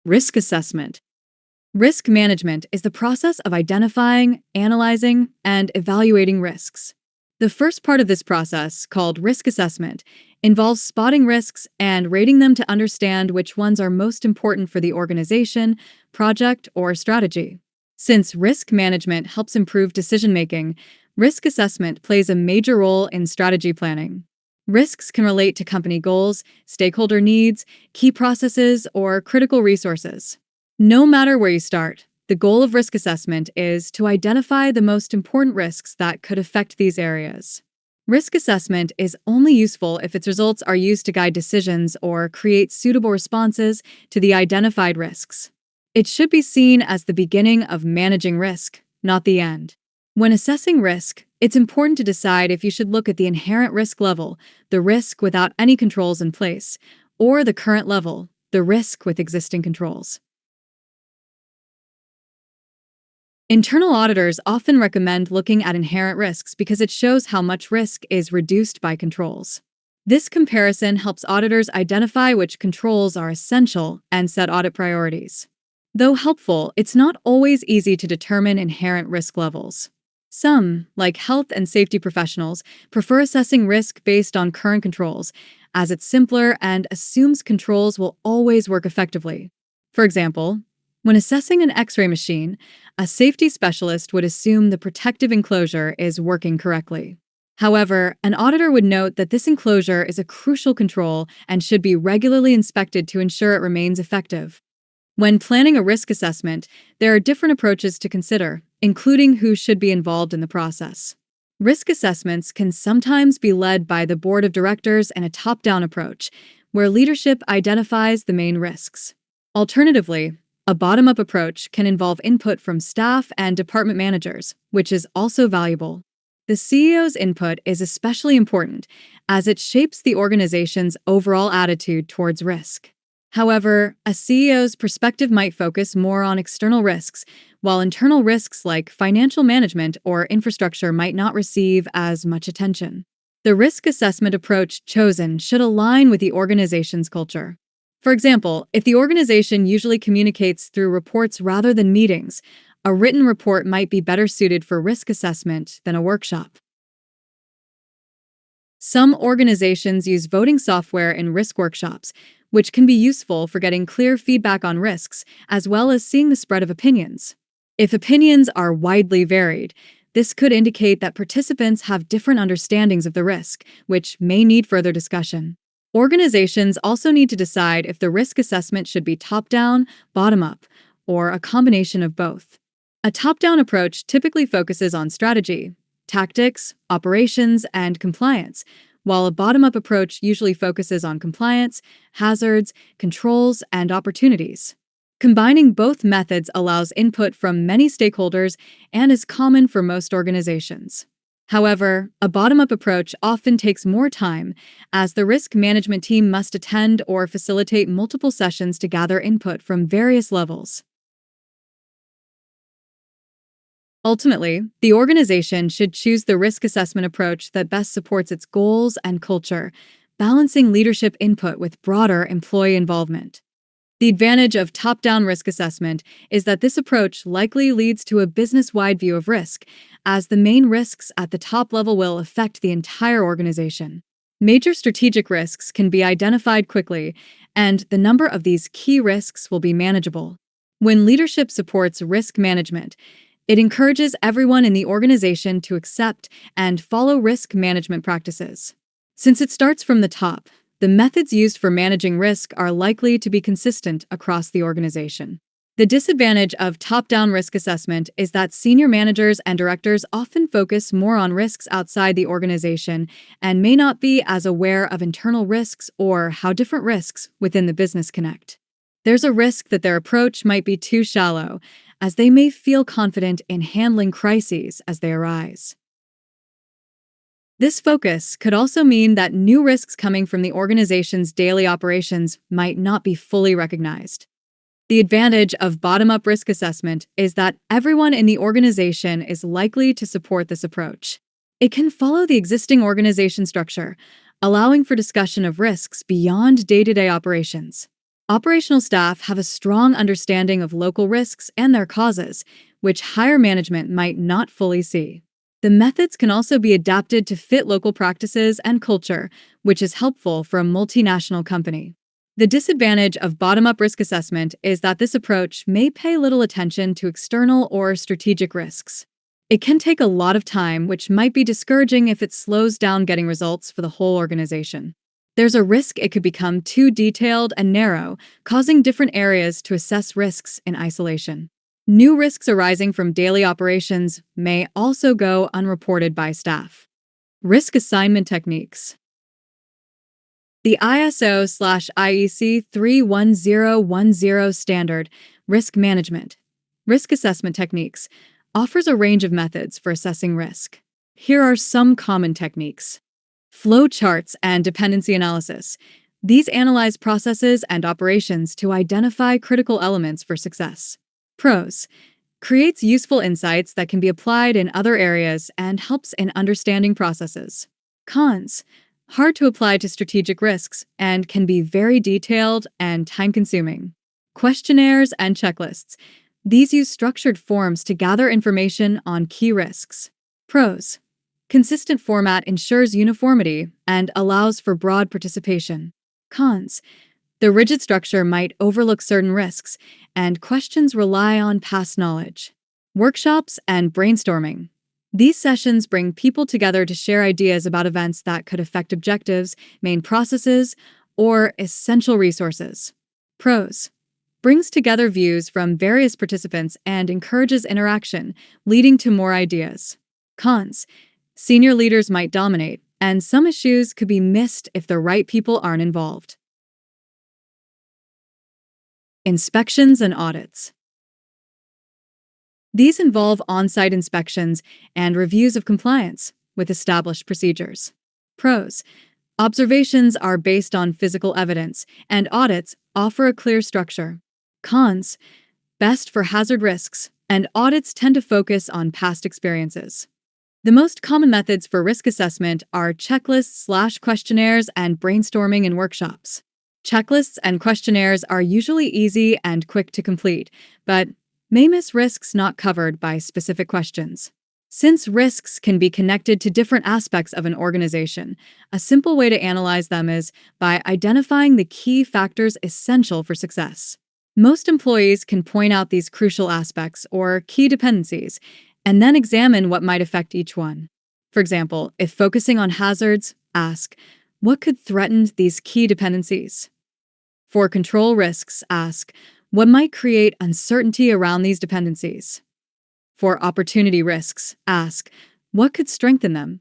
Risk assessment. Risk management is the process of identifying, analyzing, and evaluating risks. The first part of this process, called risk assessment, involves spotting risks and rating them to understand which ones are most important for the organization, project, or strategy. Since risk management helps improve decision making, risk assessment plays a major role in strategy planning. Risks can relate to company goals, stakeholder needs, key processes, or critical resources. No matter where you start, the goal of risk assessment is to identify the most important risks that could affect these areas. Risk assessment is only useful if its results are used to guide decisions or create suitable responses to the identified risks. It should be seen as the beginning of managing risk, not the end. When assessing risk, it's important to decide if you should look at the inherent risk level, the risk without any controls in place, or the current level, the risk with existing controls. Internal auditors often recommend looking at inherent risks because it shows how much risk is reduced by controls. This comparison helps auditors identify which controls are essential and set audit priorities. Though helpful, it's not always easy to determine inherent risk levels. Some, like health and safety professionals, prefer assessing risk based on current controls, as it's simpler and assumes controls will always work effectively. For example, when assessing an X-ray machine, a safety specialist would assume the protective enclosure is working correctly. However, an auditor would note that this enclosure is a crucial control and should be regularly inspected to ensure it remains effective. When planning a risk assessment, there are different approaches to consider, including who should be involved in the process. Risk assessments can sometimes be led by the board of directors in a top-down approach, where leadership identifies the main risks. Alternatively, a bottom-up approach can involve input from staff and department managers, which is also valuable. The CEO's input is especially important, as it shapes the organization's overall attitude towards risk. However, a CEO's perspective might focus more on external risks, while internal risks like financial management or infrastructure might not receive as much attention. The risk assessment approach chosen should align with the organization's culture. For example, if the organization usually communicates through reports rather than meetings, a written report might be better suited for risk assessment than a workshop. Some organizations use voting software in risk workshops, which can be useful for getting clear feedback on risks, as well as seeing the spread of opinions. If opinions are widely varied, this could indicate that participants have different understandings of the risk, which may need further discussion. Organizations also need to decide if the risk assessment should be top-down, bottom-up, or a combination of both. A top-down approach typically focuses on strategy, tactics, operations, and compliance, while a bottom-up approach usually focuses on compliance, hazards, controls, and opportunities. Combining both methods allows input from many stakeholders and is common for most organizations. However, a bottom-up approach often takes more time, as the risk management team must attend or facilitate multiple sessions to gather input from various levels. Ultimately, the organization should choose the risk assessment approach that best supports its goals and culture, balancing leadership input with broader employee involvement. The advantage of top-down risk assessment is that this approach likely leads to a business-wide view of risk, as the main risks at the top level will affect the entire organization. Major strategic risks can be identified quickly, and the number of these key risks will be manageable. When leadership supports risk management, it encourages everyone in the organization to accept and follow risk management practices. Since it starts from the top, the methods used for managing risk are likely to be consistent across the organization. The disadvantage of top-down risk assessment is that senior managers and directors often focus more on risks outside the organization and may not be as aware of internal risks or how different risks within the business connect. There's a risk that their approach might be too shallow, as they may feel confident in handling crises as they arise. This focus could also mean that new risks coming from the organization's daily operations might not be fully recognized. The advantage of bottom-up risk assessment is that everyone in the organization is likely to support this approach. It can follow the existing organization structure, allowing for discussion of risks beyond day-to-day operations. Operational staff have a strong understanding of local risks and their causes, which higher management might not fully see. The methods can also be adapted to fit local practices and culture, which is helpful for a multinational company. The disadvantage of bottom-up risk assessment is that this approach may pay little attention to external or strategic risks. It can take a lot of time, which might be discouraging if it slows down getting results for the whole organization. There's a risk it could become too detailed and narrow, causing different areas to assess risks in isolation. New risks arising from daily operations may also go unreported by staff. Risk assignment techniques. The ISO/IEC 31010 standard, Risk Management, Risk Assessment Techniques, offers a range of methods for assessing risk. Here are some common techniques. Flow charts and dependency analysis. These analyze processes and operations to identify critical elements for success. Pros: creates useful insights that can be applied in other areas and helps in understanding processes. Cons: hard to apply to strategic risks and can be very detailed and time-consuming. Questionnaires and checklists. These use structured forms to gather information on key risks. Pros: consistent format ensures uniformity and allows for broad participation. Cons: the rigid structure might overlook certain risks, and questions rely on past knowledge. Workshops and brainstorming. These sessions bring people together to share ideas about events that could affect objectives, main processes, or essential resources. Pros: brings together views from various participants and encourages interaction, leading to more ideas. Cons: senior leaders might dominate, and some issues could be missed if the right people aren't involved. Inspections and audits. These involve on-site inspections and reviews of compliance with established procedures. Pros: observations are based on physical evidence, and audits offer a clear structure. Cons: best for hazard risks, and audits tend to focus on past experiences. The most common methods for risk assessment are checklists/questionnaires and brainstorming and workshops. Checklists and questionnaires are usually easy and quick to complete, but may miss risks not covered by specific questions. Since risks can be connected to different aspects of an organization, a simple way to analyze them is by identifying the key factors essential for success. Most employees can point out these crucial aspects or key dependencies and then examine what might affect each one. For example, if focusing on hazards, ask, what could threaten these key dependencies? For control risks, ask, what might create uncertainty around these dependencies? For opportunity risks, ask, what could strengthen them?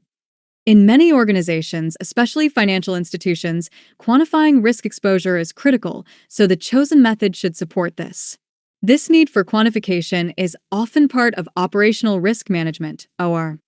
In many organizations, especially financial institutions, quantifying risk exposure is critical, so the chosen method should support this. This need for quantification is often part of operational risk management, OR.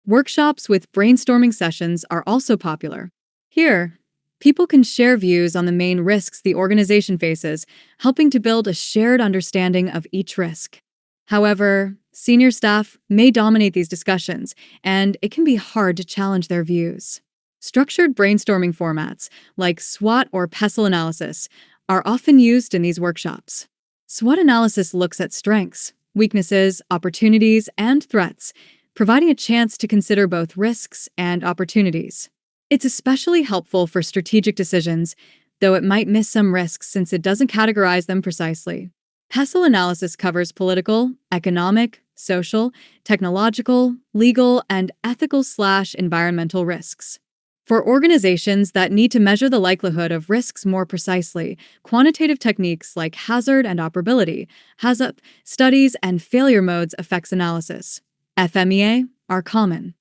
Workshops with brainstorming sessions are also popular. Here, people can share views on the main risks the organization faces, helping to build a shared understanding of each risk. However, senior staff may dominate these discussions, and it can be hard to challenge their views. Structured brainstorming formats, like SWOT or PESTLE analysis, are often used in these workshops. SWOT analysis looks at strengths, weaknesses, opportunities, and threats, providing a chance to consider both risks and opportunities. It's especially helpful for strategic decisions, though it might miss some risks since it doesn't categorize them precisely. PESTLE analysis covers political, economic, social, technological, legal, and ethical/environmental risks. For organizations that need to measure the likelihood of risks more precisely, quantitative techniques like hazard and operability, HAZOP, studies, and failure modes effects analysis, FMEA, are common.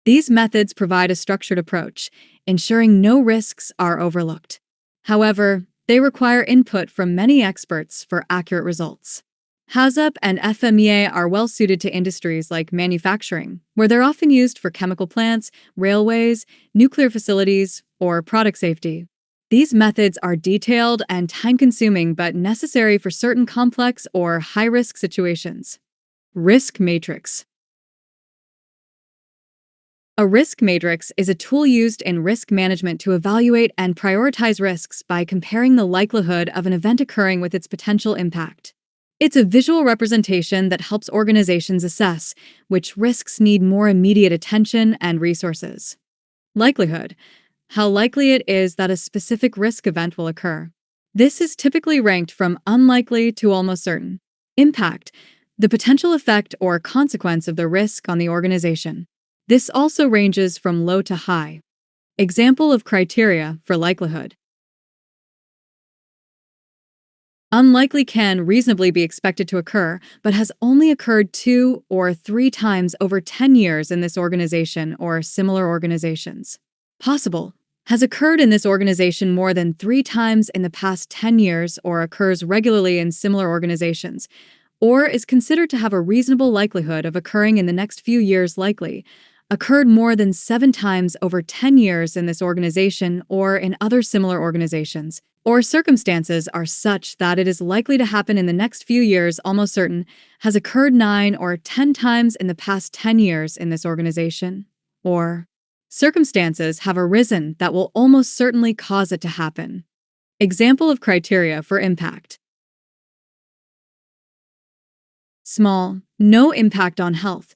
These methods provide a structured approach, ensuring no risks are overlooked. However, they require input from many experts for accurate results. HAZOP and FMEA are well suited to industries like manufacturing, where they're often used for chemical plants, railways, nuclear facilities, or product safety. These methods are detailed and time-consuming but necessary for certain complex or high-risk situations. Risk matrix. A risk matrix is a tool used in risk management to evaluate and prioritize risks by comparing the likelihood of an event occurring with its potential impact. It's a visual representation that helps organizations assess which risks need more immediate attention and resources. Likelihood: how likely it is that a specific risk event will occur. This is typically ranked from unlikely to almost certain. Impact: the potential effect or consequence of the risk on the organization. This also ranges from low to high. Example of criteria for likelihood. Unlikely can reasonably be expected to occur, but has only occurred 2 or 3 times over 10 years in this organization or similar organizations. Possible: has occurred in this organization more than 3 times in the past 10 years or occurs regularly in similar organizations, or is considered to have a reasonable likelihood of occurring in the next few years. Likely: occurred more than 7 times over 10 years in this organization or in other similar organizations, or circumstances are such that it is likely to happen in the next few years. Almost certain: has occurred 9 or 10 times in the past 10 years in this organization, or circumstances have arisen that will almost certainly cause it to happen. Example of criteria for impact. Small: no impact on health.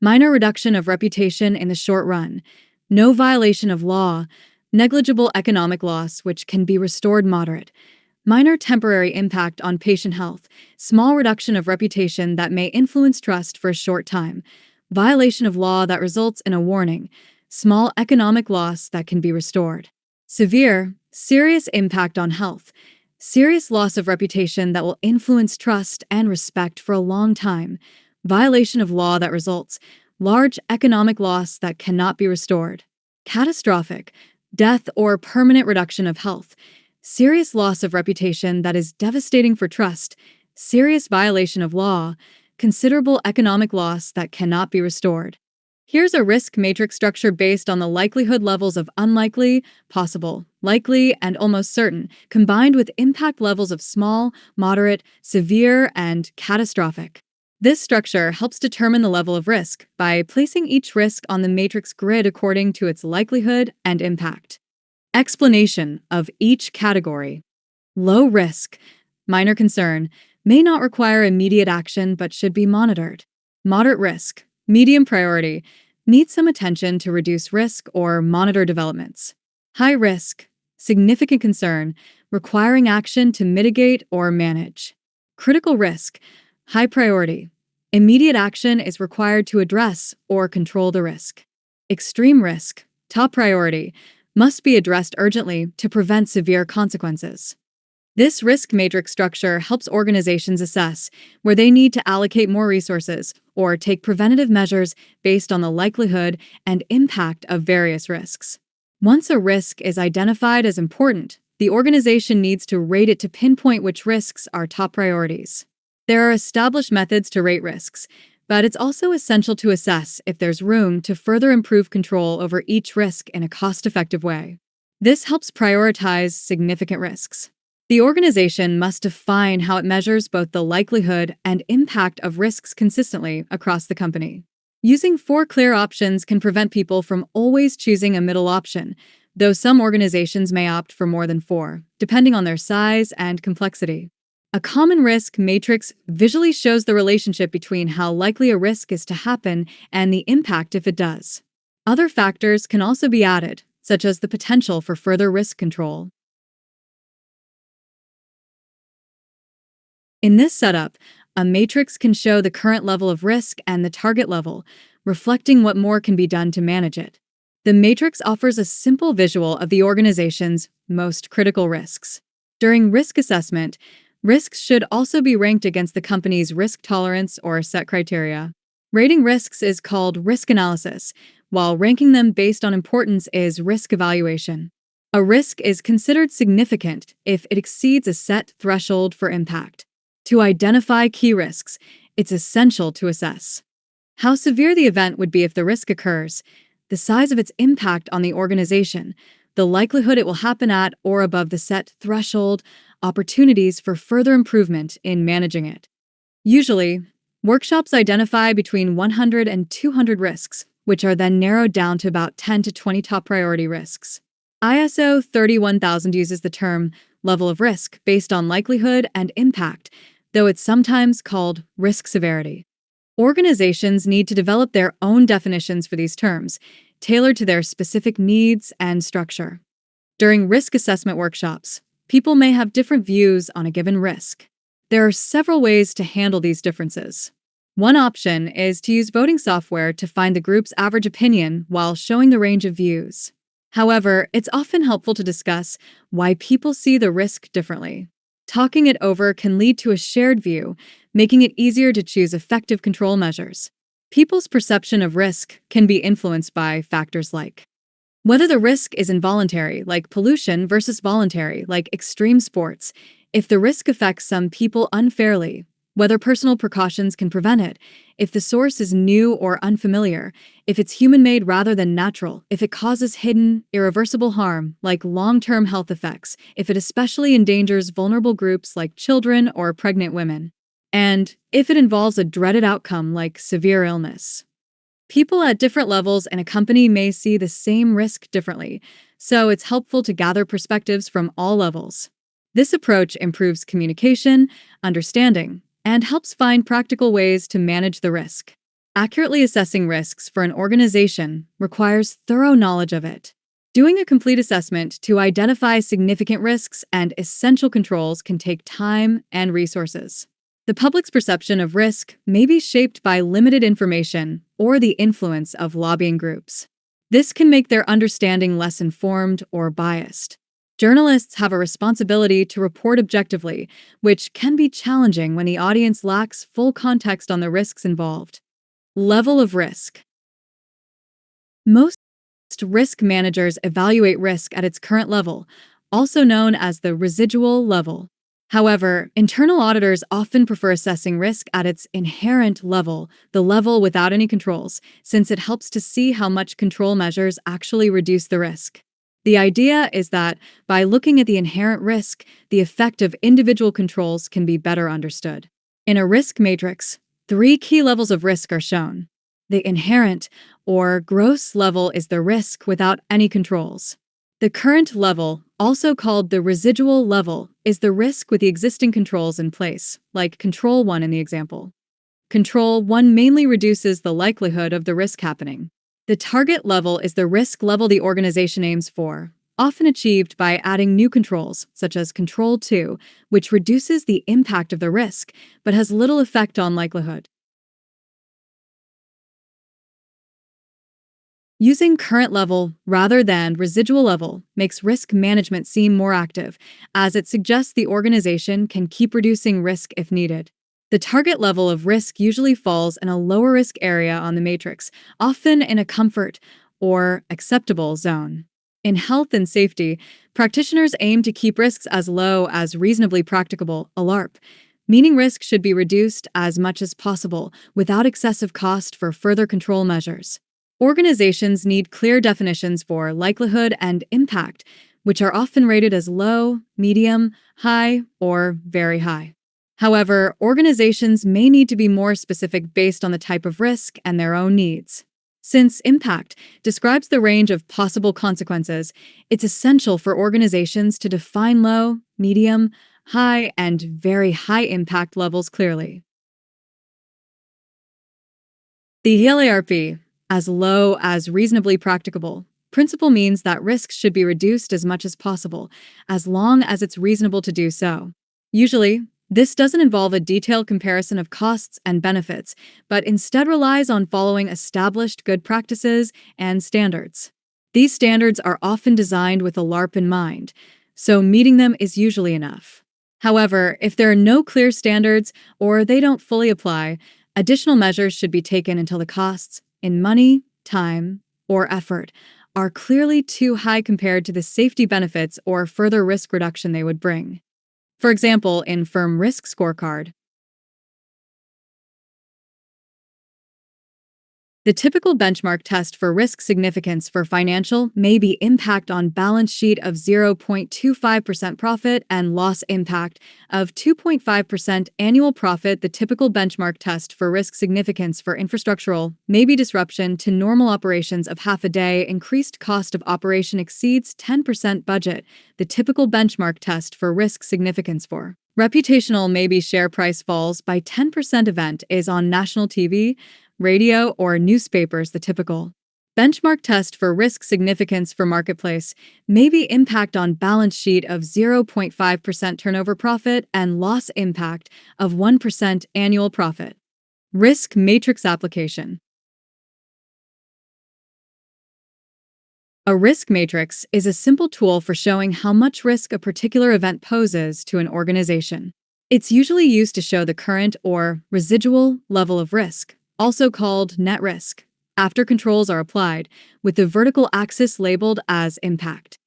Minor reduction of reputation in the short run. No violation of law. Negligible economic loss which can be restored. Moderate: minor temporary impact on patient health. Small reduction of reputation that may influence trust for a short time. Violation of law that results in a warning. Small economic loss that can be restored. Severe: serious impact on health. Serious loss of reputation that will influence trust and respect for a long time. Violation of law that results. Large economic loss that cannot be restored. Catastrophic: death or permanent reduction of health. Serious loss of reputation that is devastating for trust. Serious violation of law. Considerable economic loss that cannot be restored. Here's a risk matrix structure based on the likelihood levels of unlikely, possible, likely, and almost certain, combined with impact levels of small, moderate, severe, and catastrophic. This structure helps determine the level of risk by placing each risk on the matrix grid according to its likelihood and impact. Explanation of each category. Low risk: minor concern, may not require immediate action but should be monitored. Moderate risk: medium priority, needs some attention to reduce risk or monitor developments. High risk: significant concern, requiring action to mitigate or manage. Critical risk: high priority, immediate action is required to address or control the risk. Extreme risk: top priority, must be addressed urgently to prevent severe consequences. This risk matrix structure helps organizations assess where they need to allocate more resources or take preventative measures based on the likelihood and impact of various risks. Once a risk is identified as important, the organization needs to rate it to pinpoint which risks are top priorities. There are established methods to rate risks, but it's also essential to assess if there's room to further improve control over each risk in a cost-effective way. This helps prioritize significant risks. The organization must define how it measures both the likelihood and impact of risks consistently across the company. Using 4 clear options can prevent people from always choosing a middle option, though some organizations may opt for more than 4, depending on their size and complexity. A common risk matrix visually shows the relationship between how likely a risk is to happen and the impact if it does. Other factors can also be added, such as the potential for further risk control. In this setup, a matrix can show the current level of risk and the target level, reflecting what more can be done to manage it. The matrix offers a simple visual of the organization's most critical risks. During risk assessment, risks should also be ranked against the company's risk tolerance or set criteria. Rating risks is called risk analysis, while ranking them based on importance is risk evaluation. A risk is considered significant if it exceeds a set threshold for impact. To identify key risks, it's essential to assess how severe the event would be if the risk occurs, the size of its impact on the organization, the likelihood it will happen at or above the set threshold, opportunities for further improvement in managing it. Usually, workshops identify between 100 and 200 risks, which are then narrowed down to about 10 to 20 top priority risks. ISO 31000 uses the term level of risk based on likelihood and impact, though it's sometimes called risk severity. Organizations need to develop their own definitions for these terms, tailored to their specific needs and structure. During risk assessment workshops, people may have different views on a given risk. There are several ways to handle these differences. One option is to use voting software to find the group's average opinion while showing the range of views. However, it's often helpful to discuss why people see the risk differently. Talking it over can lead to a shared view, making it easier to choose effective control measures. People's perception of risk can be influenced by factors like whether the risk is involuntary, like pollution, versus voluntary, like extreme sports, if the risk affects some people unfairly, whether personal precautions can prevent it, if the source is new or unfamiliar, if it's human-made rather than natural, if it causes hidden, irreversible harm, like long-term health effects, if it especially endangers vulnerable groups like children or pregnant women, and if it involves a dreaded outcome like severe illness. People at different levels in a company may see the same risk differently, so it's helpful to gather perspectives from all levels. This approach improves communication, understanding, and helps find practical ways to manage the risk. Accurately assessing risks for an organization requires thorough knowledge of it. Doing a complete assessment to identify significant risks and essential controls can take time and resources. The public's perception of risk may be shaped by limited information or the influence of lobbying groups. This can make their understanding less informed or biased. Journalists have a responsibility to report objectively, which can be challenging when the audience lacks full context on the risks involved. Level of risk. Most risk managers evaluate risk at its current level, also known as the residual level. However, internal auditors often prefer assessing risk at its inherent level, the level without any controls, since it helps to see how much control measures actually reduce the risk. The idea is that by looking at the inherent risk, the effect of individual controls can be better understood. In a risk matrix, 3 key levels of risk are shown. The inherent, or gross level, is the risk without any controls. The current level, also called the residual level, is the risk with the existing controls in place, like Control 1 in the example. Control 1 mainly reduces the likelihood of the risk happening. The target level is the risk level the organization aims for, often achieved by adding new controls, such as Control 2, which reduces the impact of the risk, but has little effect on likelihood. Using current level rather than residual level makes risk management seem more active, as it suggests the organization can keep reducing risk if needed. The target level of risk usually falls in a lower risk area on the matrix, often in a comfort or acceptable zone. In health and safety, practitioners aim to keep risks as low as reasonably practicable, a LARP, meaning risk should be reduced as much as possible without excessive cost for further control measures. Organizations need clear definitions for likelihood and impact, which are often rated as low, medium, high, or very high. However, organizations may need to be more specific based on the type of risk and their own needs. Since impact describes the range of possible consequences, it's essential for organizations to define low, medium, high, and very high impact levels clearly. The LARP, as low as reasonably practicable, principle means that risks should be reduced as much as possible, as long as it's reasonable to do so. Usually, this doesn't involve a detailed comparison of costs and benefits, but instead relies on following established good practices and standards. These standards are often designed with a LARP in mind, so meeting them is usually enough. However, if there are no clear standards or they don't fully apply, additional measures should be taken until the costs, in money, time, or effort, are clearly too high compared to the safety benefits or further risk reduction they would bring. For example, in Firm Risk Scorecard, The typical benchmark test for risk significance for financial may be impact on balance sheet of 0.25% profit and loss impact of 2.5% annual profit. The typical benchmark test for risk significance for infrastructural may be disruption to normal operations of half a day, increased cost of operation exceeds 10% budget. The typical benchmark test for risk significance for reputational may be share price falls by 10% event is on national TV, radio, or newspapers. The typical benchmark test for risk significance for marketplace may be impact on balance sheet of 0.5% turnover profit and loss impact of 1% annual profit. Risk matrix application. A risk matrix is a simple tool for showing how much risk a particular event poses to an organization. It's usually used to show the current or residual level of risk, also called net risk, after controls are applied, with the vertical axis labeled as impact.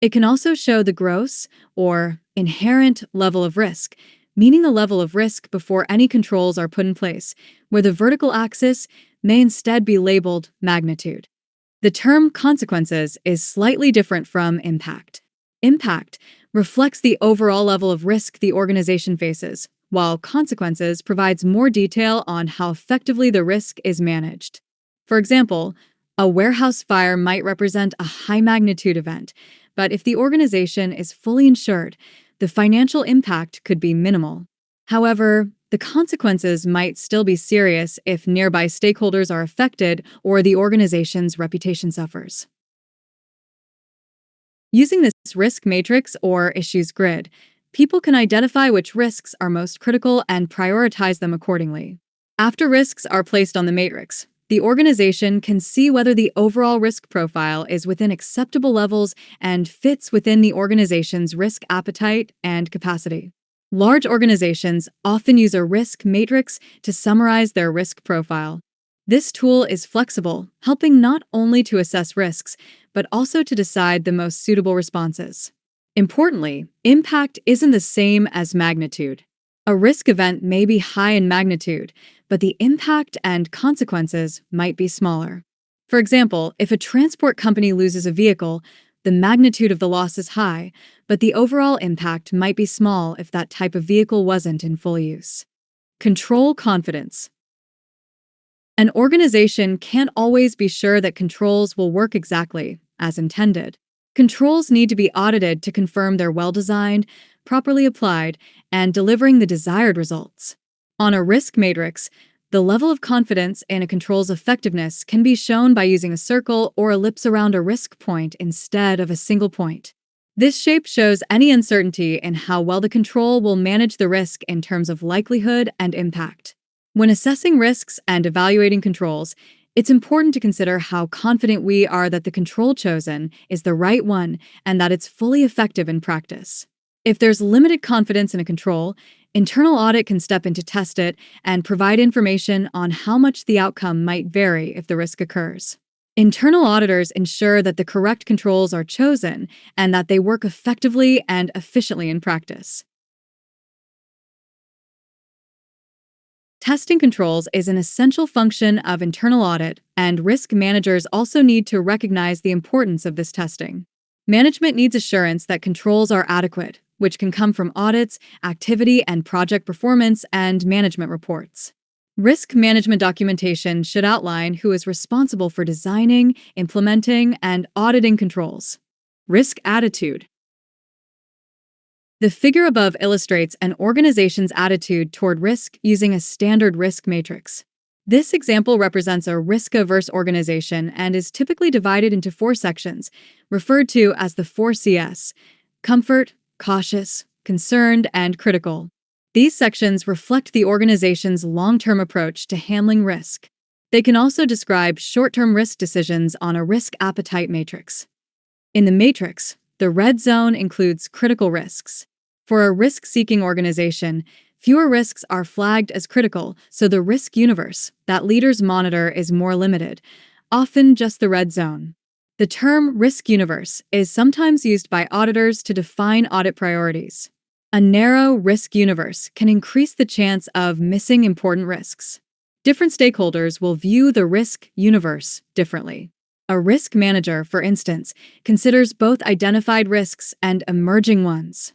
It can also show the gross or inherent level of risk, meaning the level of risk before any controls are put in place, where the vertical axis may instead be labeled magnitude. The term consequences is slightly different from impact. Impact reflects the overall level of risk the organization faces, while consequences provides more detail on how effectively the risk is managed. For example, a warehouse fire might represent a high-magnitude event, but if the organization is fully insured, the financial impact could be minimal. However, the consequences might still be serious if nearby stakeholders are affected or the organization's reputation suffers. Using this risk matrix or issues grid, people can identify which risks are most critical and prioritize them accordingly. After risks are placed on the matrix, the organization can see whether the overall risk profile is within acceptable levels and fits within the organization's risk appetite and capacity. Large organizations often use a risk matrix to summarize their risk profile. This tool is flexible, helping not only to assess risks, but also to decide the most suitable responses. Importantly, impact isn't the same as magnitude. A risk event may be high in magnitude, but the impact and consequences might be smaller. For example, if a transport company loses a vehicle, the magnitude of the loss is high, but the overall impact might be small if that type of vehicle wasn't in full use. Control confidence. An organization can't always be sure that controls will work exactly as intended. Controls need to be audited to confirm they're well-designed, properly applied, and delivering the desired results. On a risk matrix, the level of confidence in a control's effectiveness can be shown by using a circle or ellipse around a risk point instead of a single point. This shape shows any uncertainty in how well the control will manage the risk in terms of likelihood and impact. When assessing risks and evaluating controls, it's important to consider how confident we are that the control chosen is the right one and that it's fully effective in practice. If there's limited confidence in a control, internal audit can step in to test it and provide information on how much the outcome might vary if the risk occurs. Internal auditors ensure that the correct controls are chosen and that they work effectively and efficiently in practice. Testing controls is an essential function of internal audit, and risk managers also need to recognize the importance of this testing. Management needs assurance that controls are adequate, which can come from audits, activity and project performance, and management reports. Risk management documentation should outline who is responsible for designing, implementing, and auditing controls. Risk attitude. The figure above illustrates an organization's attitude toward risk using a standard risk matrix. This example represents a risk-averse organization and is typically divided into 4 sections, referred to as the 4 Cs: comfort, cautious, concerned, and critical. These sections reflect the organization's long-term approach to handling risk. They can also describe short-term risk decisions on a risk appetite matrix. In the matrix, the red zone includes critical risks. For a risk-seeking organization, fewer risks are flagged as critical, so the risk universe that leaders monitor is more limited, often just the red zone. The term risk universe is sometimes used by auditors to define audit priorities. A narrow risk universe can increase the chance of missing important risks. Different stakeholders will view the risk universe differently. A risk manager, for instance, considers both identified risks and emerging ones.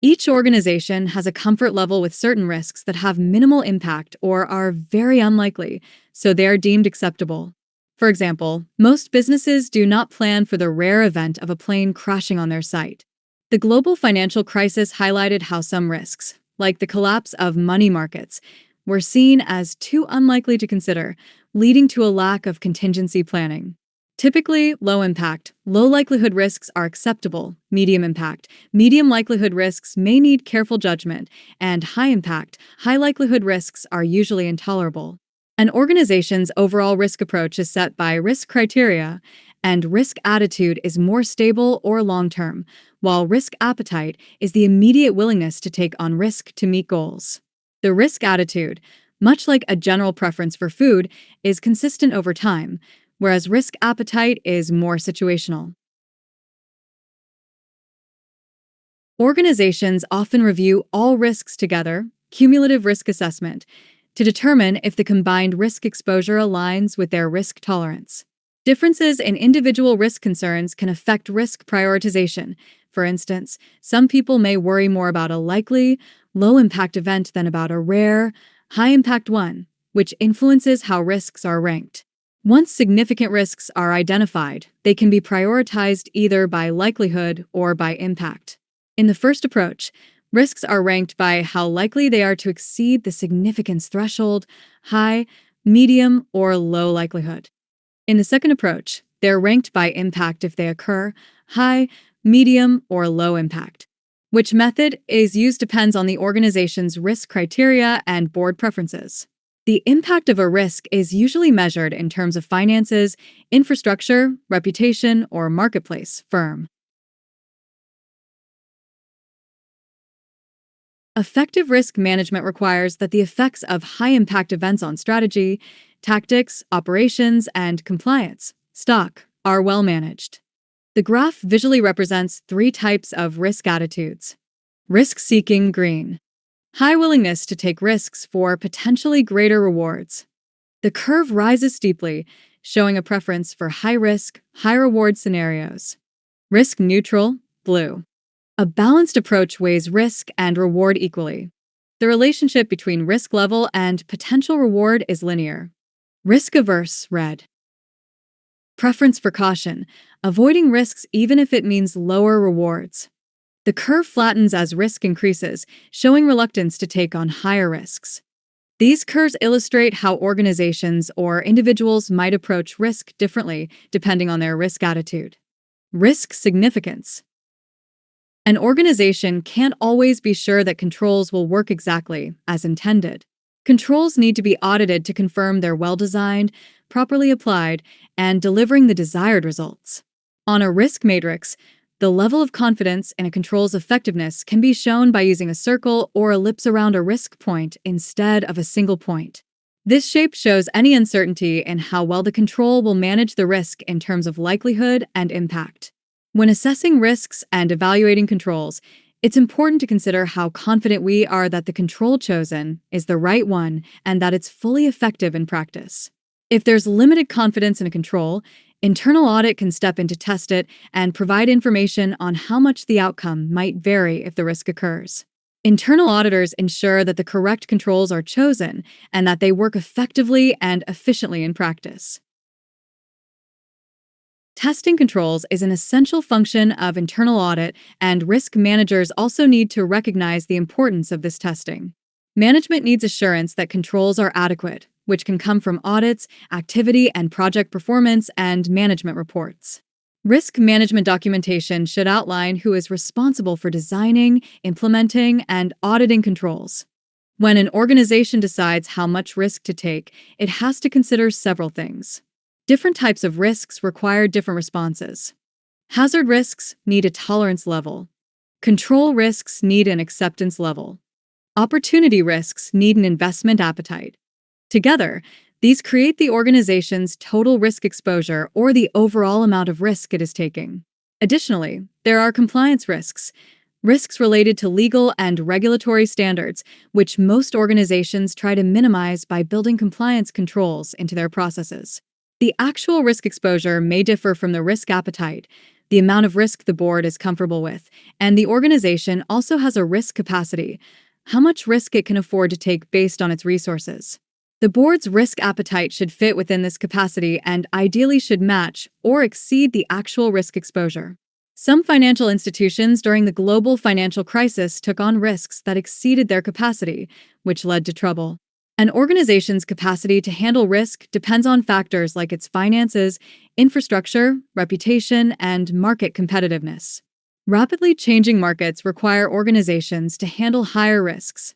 Each organization has a comfort level with certain risks that have minimal impact or are very unlikely, so they are deemed acceptable. For example, most businesses do not plan for the rare event of a plane crashing on their site. The global financial crisis highlighted how some risks, like the collapse of money markets, were seen as too unlikely to consider, leading to a lack of contingency planning. Typically, low impact, low likelihood risks are acceptable. Medium impact, medium likelihood risks may need careful judgment, and high impact, high likelihood risks are usually intolerable. An organization's overall risk approach is set by risk criteria, and risk attitude is more stable or long term, while risk appetite is the immediate willingness to take on risk to meet goals. The risk attitude, much like a general preference for food, is consistent over time, whereas risk appetite is more situational. Organizations often review all risks together, cumulative risk assessment, to determine if the combined risk exposure aligns with their risk tolerance. Differences in individual risk concerns can affect risk prioritization. For instance, some people may worry more about a likely, low impact event than about a rare, high impact one, which influences how risks are ranked. Once significant risks are identified, they can be prioritized either by likelihood or by impact. In the first approach, risks are ranked by how likely they are to exceed the significance threshold, high, medium, or low likelihood. In the second approach, they're ranked by impact if they occur, high, medium, or low impact. Which method is used depends on the organization's risk criteria and board preferences. The impact of a risk is usually measured in terms of finances, infrastructure, reputation, or marketplace firm. Effective risk management requires that the effects of high-impact events on strategy, tactics, operations, and compliance, stock, are well managed. The graph visually represents three types of risk attitudes. Risk-seeking green. High willingness to take risks for potentially greater rewards. The curve rises steeply, showing a preference for high-risk, high-reward scenarios. Risk-neutral, blue. A balanced approach weighs risk and reward equally. The relationship between risk level and potential reward is linear. Risk-averse, red. Preference for caution, avoiding risks even if it means lower rewards. The curve flattens as risk increases, showing reluctance to take on higher risks. These curves illustrate how organizations or individuals might approach risk differently depending on their risk attitude. Risk significance. An organization can't always be sure that controls will work exactly as intended. Controls need to be audited to confirm they're well-designed, properly applied, and delivering the desired results. On a risk matrix, the level of confidence in a control's effectiveness can be shown by using a circle or ellipse around a risk point instead of a single point. This shape shows any uncertainty in how well the control will manage the risk in terms of likelihood and impact. When assessing risks and evaluating controls, it's important to consider how confident we are that the control chosen is the right one and that it's fully effective in practice. If there's limited confidence in a control, internal audit can step in to test it and provide information on how much the outcome might vary if the risk occurs. Internal auditors ensure that the correct controls are chosen and that they work effectively and efficiently in practice. Testing controls is an essential function of internal audit, and risk managers also need to recognize the importance of this testing. Management needs assurance that controls are adequate, which can come from audits, activity and project performance, and management reports. Risk management documentation should outline who is responsible for designing, implementing, and auditing controls. When an organization decides how much risk to take, it has to consider several things. Different types of risks require different responses. Hazard risks need a tolerance level. Control risks need an acceptance level. Opportunity risks need an investment appetite. Together, these create the organization's total risk exposure or the overall amount of risk it is taking. Additionally, there are compliance risks. Risks related to legal and regulatory standards, which most organizations try to minimize by building compliance controls into their processes. The actual risk exposure may differ from the risk appetite, the amount of risk the board is comfortable with, and the organization also has a risk capacity, how much risk it can afford to take based on its resources. The board's risk appetite should fit within this capacity and ideally should match or exceed the actual risk exposure. Some financial institutions during the global financial crisis took on risks that exceeded their capacity, which led to trouble. An organization's capacity to handle risk depends on factors like its finances, infrastructure, reputation, and market competitiveness. Rapidly changing markets require organizations to handle higher risks.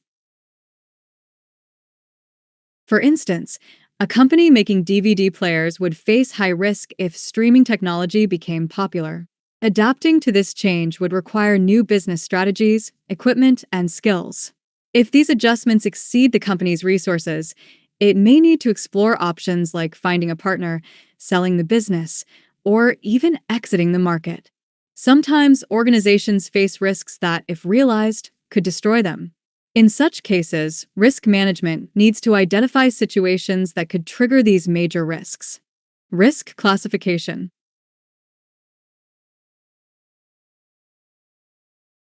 For instance, a company making DVD players would face high risk if streaming technology became popular. Adapting to this change would require new business strategies, equipment, and skills. If these adjustments exceed the company's resources, it may need to explore options like finding a partner, selling the business, or even exiting the market. Sometimes organizations face risks that, if realized, could destroy them. In such cases, risk management needs to identify situations that could trigger these major risks. Risk classification.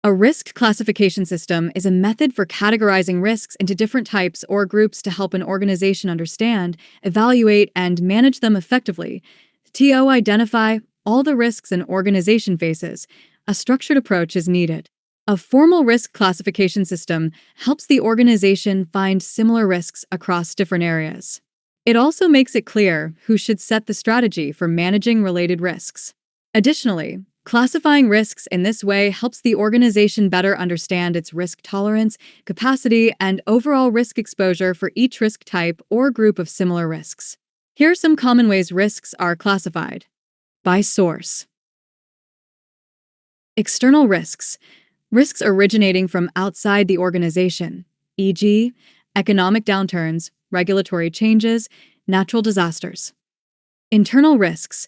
A risk classification system is a method for categorizing risks into different types or groups to help an organization understand, evaluate, and manage them effectively. To identify all the risks an organization faces, a structured approach is needed. A formal risk classification system helps the organization find similar risks across different areas. It also makes it clear who should set the strategy for managing related risks. Additionally, classifying risks in this way helps the organization better understand its risk tolerance, capacity, and overall risk exposure for each risk type or group of similar risks. Here are some common ways risks are classified. By source. External risks. Risks originating from outside the organization, e.g., economic downturns, regulatory changes, natural disasters. Internal risks.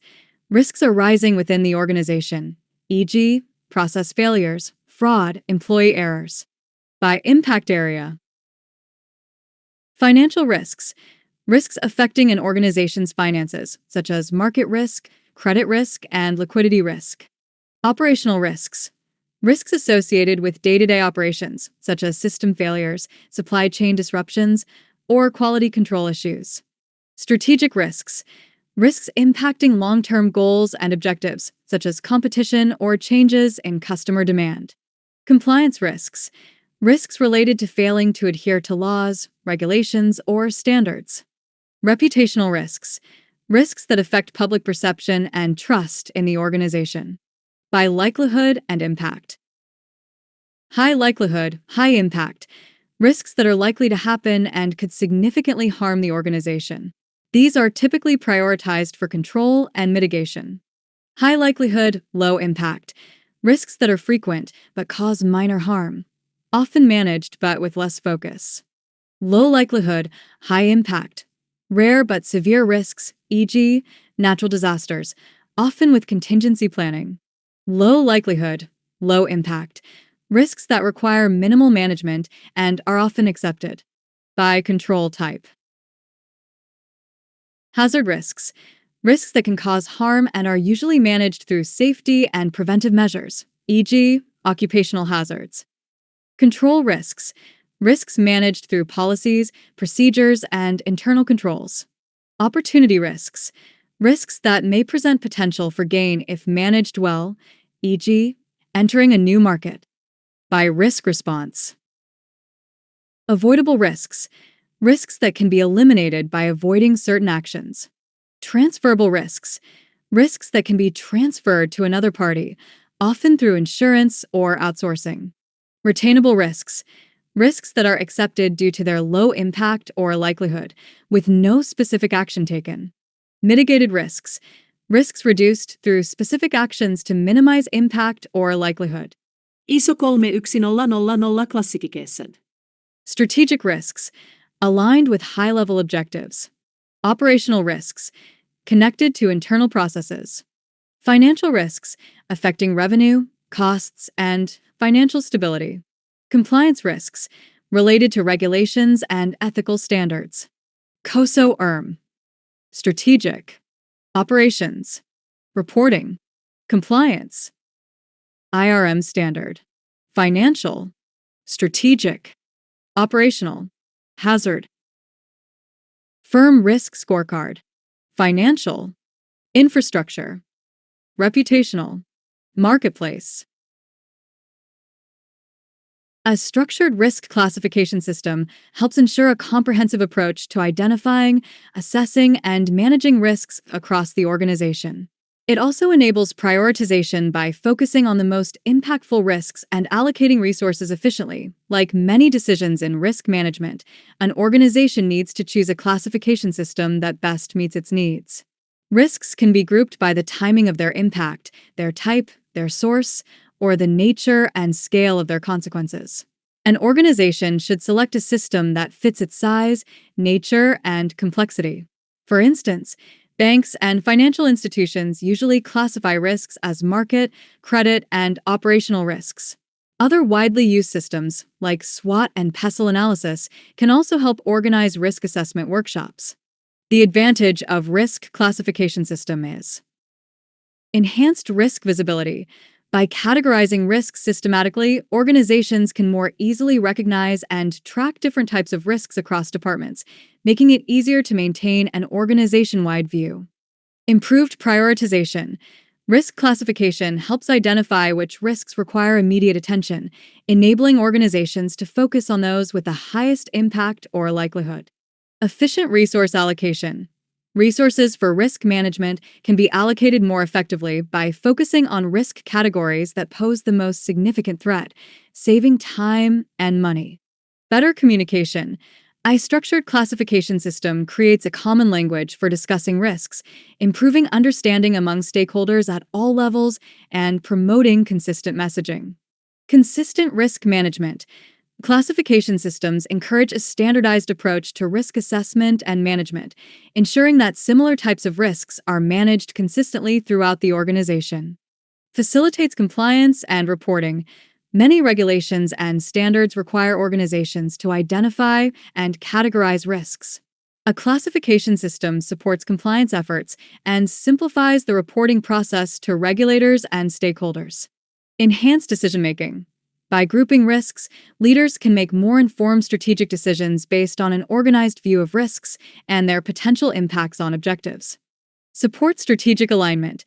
Risks arising within the organization, e.g., process failures, fraud, employee errors. By impact area. Financial risks. Risks affecting an organization's finances, such as market risk, credit risk, and liquidity risk. Operational risks. Risks associated with day-to-day operations, such as system failures, supply chain disruptions, or quality control issues. Strategic risks. Risks impacting long-term goals and objectives, such as competition or changes in customer demand. Compliance risks. Risks related to failing to adhere to laws, regulations, or standards. Reputational risks. Risks that affect public perception and trust in the organization. By likelihood and impact. High likelihood, high impact. Risks that are likely to happen and could significantly harm the organization. These are typically prioritized for control and mitigation. High likelihood, low impact. Risks that are frequent but cause minor harm, often managed but with less focus. Low likelihood, high impact. Rare but severe risks, e.g., natural disasters, often with contingency planning. Low likelihood, low impact. Risks that require minimal management and are often accepted. By control type. Hazard risks. Risks that can cause harm and are usually managed through safety and preventive measures, e.g., occupational hazards. Control risks. Risks managed through policies, procedures, and internal controls. Opportunity risks. Risks that may present potential for gain if managed well, e.g., entering a new market. By risk response. Avoidable risks. Risks that can be eliminated by avoiding certain actions. Transferable risks. Risks that can be transferred to another party, often through insurance or outsourcing. Retainable risks. Risks that are accepted due to their low impact or likelihood, with no specific action taken. Mitigated risks. Risks reduced through specific actions to minimize impact or likelihood. ISO 31000 klassifikation. Strategic risks. Aligned with high-level objectives. Operational risks. Connected to internal processes. Financial risks. Affecting revenue, costs, and financial stability. Compliance risks related to regulations and ethical standards. COSO-IRM. Strategic. Operations. Reporting. Compliance. IRM standard. Financial. Strategic. Operational. Hazard. Firm risk scorecard. Financial. Infrastructure. Reputational. Marketplace. A structured risk classification system helps ensure a comprehensive approach to identifying, assessing, and managing risks across the organization. It also enables prioritization by focusing on the most impactful risks and allocating resources efficiently. Like many decisions in risk management, an organization needs to choose a classification system that best meets its needs. Risks can be grouped by the timing of their impact, their type, their source, or the nature and scale of their consequences. An organization should select a system that fits its size, nature, and complexity. For instance, banks and financial institutions usually classify risks as market, credit, and operational risks. Other widely used systems, like SWOT and PESTLE analysis, can also help organize risk assessment workshops. The advantage of risk classification system is enhanced risk visibility. By categorizing risks systematically, organizations can more easily recognize and track different types of risks across departments, making it easier to maintain an organization-wide view. Improved prioritization. Risk classification helps identify which risks require immediate attention, enabling organizations to focus on those with the highest impact or likelihood. Efficient resource allocation. Resources for risk management can be allocated more effectively by focusing on risk categories that pose the most significant threat, saving time and money. Better communication. A structured classification system creates a common language for discussing risks, improving understanding among stakeholders at all levels and promoting consistent messaging. Consistent risk management. Classification systems encourage a standardized approach to risk assessment and management, ensuring that similar types of risks are managed consistently throughout the organization. Facilitates compliance and reporting. Many regulations and standards require organizations to identify and categorize risks. A classification system supports compliance efforts and simplifies the reporting process to regulators and stakeholders. Enhanced decision-making. By grouping risks, leaders can make more informed strategic decisions based on an organized view of risks and their potential impacts on objectives. Support strategic alignment.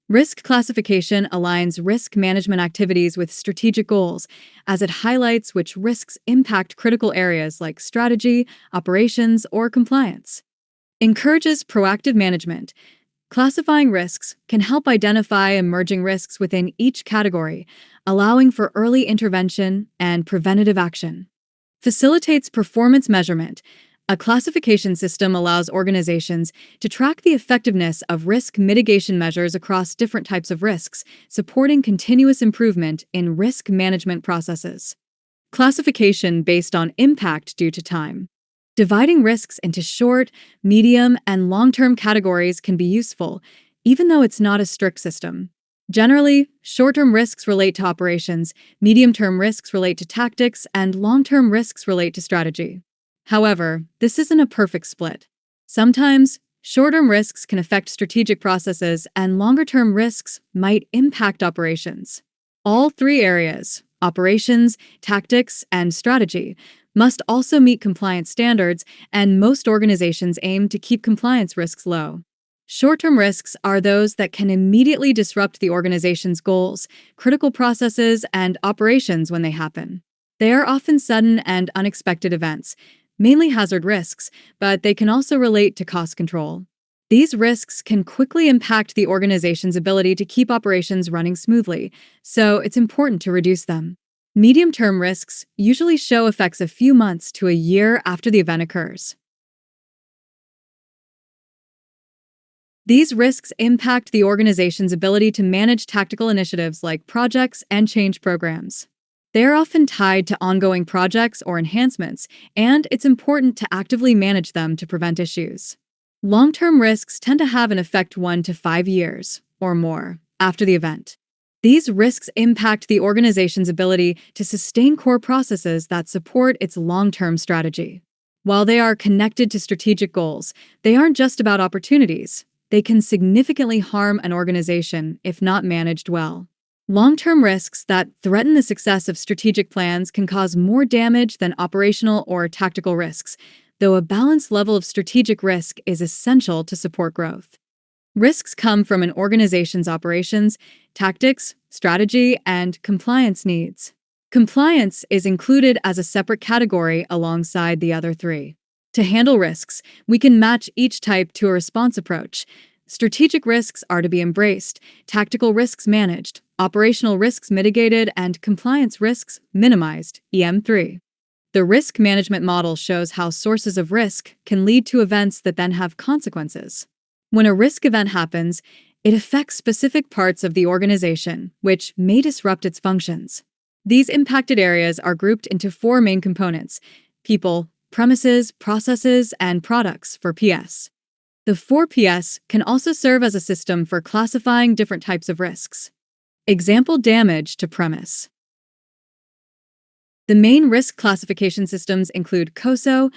Risk classification aligns risk management activities with strategic goals, as it highlights which risks impact critical areas like strategy, operations, or compliance. Encourages proactive management. Classifying risks can help identify emerging risks within each category, allowing for early intervention and preventative action. Facilitates performance measurement. A classification system allows organizations to track the effectiveness of risk mitigation measures across different types of risks, supporting continuous improvement in risk management processes. Classification based on impact due to time. Dividing risks into short, medium, and long-term categories can be useful, even though it's not a strict system. Generally, short-term risks relate to operations, medium-term risks relate to tactics, and long-term risks relate to strategy. However, this isn't a perfect split. Sometimes, short-term risks can affect strategic processes, and longer-term risks might impact operations. All three areas, operations, tactics, and strategy, must also meet compliance standards, and most organizations aim to keep compliance risks low. Short-term risks are those that can immediately disrupt the organization's goals, critical processes, and operations when they happen. They are often sudden and unexpected events, mainly hazard risks, but they can also relate to cost control. These risks can quickly impact the organization's ability to keep operations running smoothly, so it's important to reduce them. Medium-term risks usually show effects a few months to a year after the event occurs. These risks impact the organization's ability to manage tactical initiatives like projects and change programs. They are often tied to ongoing projects or enhancements, and it's important to actively manage them to prevent issues. Long-term risks tend to have an effect 1 to 5 years or more after the event. These risks impact the organization's ability to sustain core processes that support its long-term strategy. While they are connected to strategic goals, they aren't just about opportunities. They can significantly harm an organization if not managed well. Long-term risks that threaten the success of strategic plans can cause more damage than operational or tactical risks, though a balanced level of strategic risk is essential to support growth. Risks come from an organization's operations, tactics, strategy, and compliance needs. Compliance is included as a separate category alongside the other three. To handle risks, we can match each type to a response approach. Strategic risks are to be embraced, tactical risks managed, operational risks mitigated, and compliance risks minimized, EM3. The risk management model shows how sources of risk can lead to events that then have consequences. When a risk event happens, it affects specific parts of the organization, which may disrupt its functions. These impacted areas are grouped into four main components: people, premises, processes, and products for PS. The 4PS can also serve as a system for classifying different types of risks. Example: damage to premise. The main risk classification systems include COSO,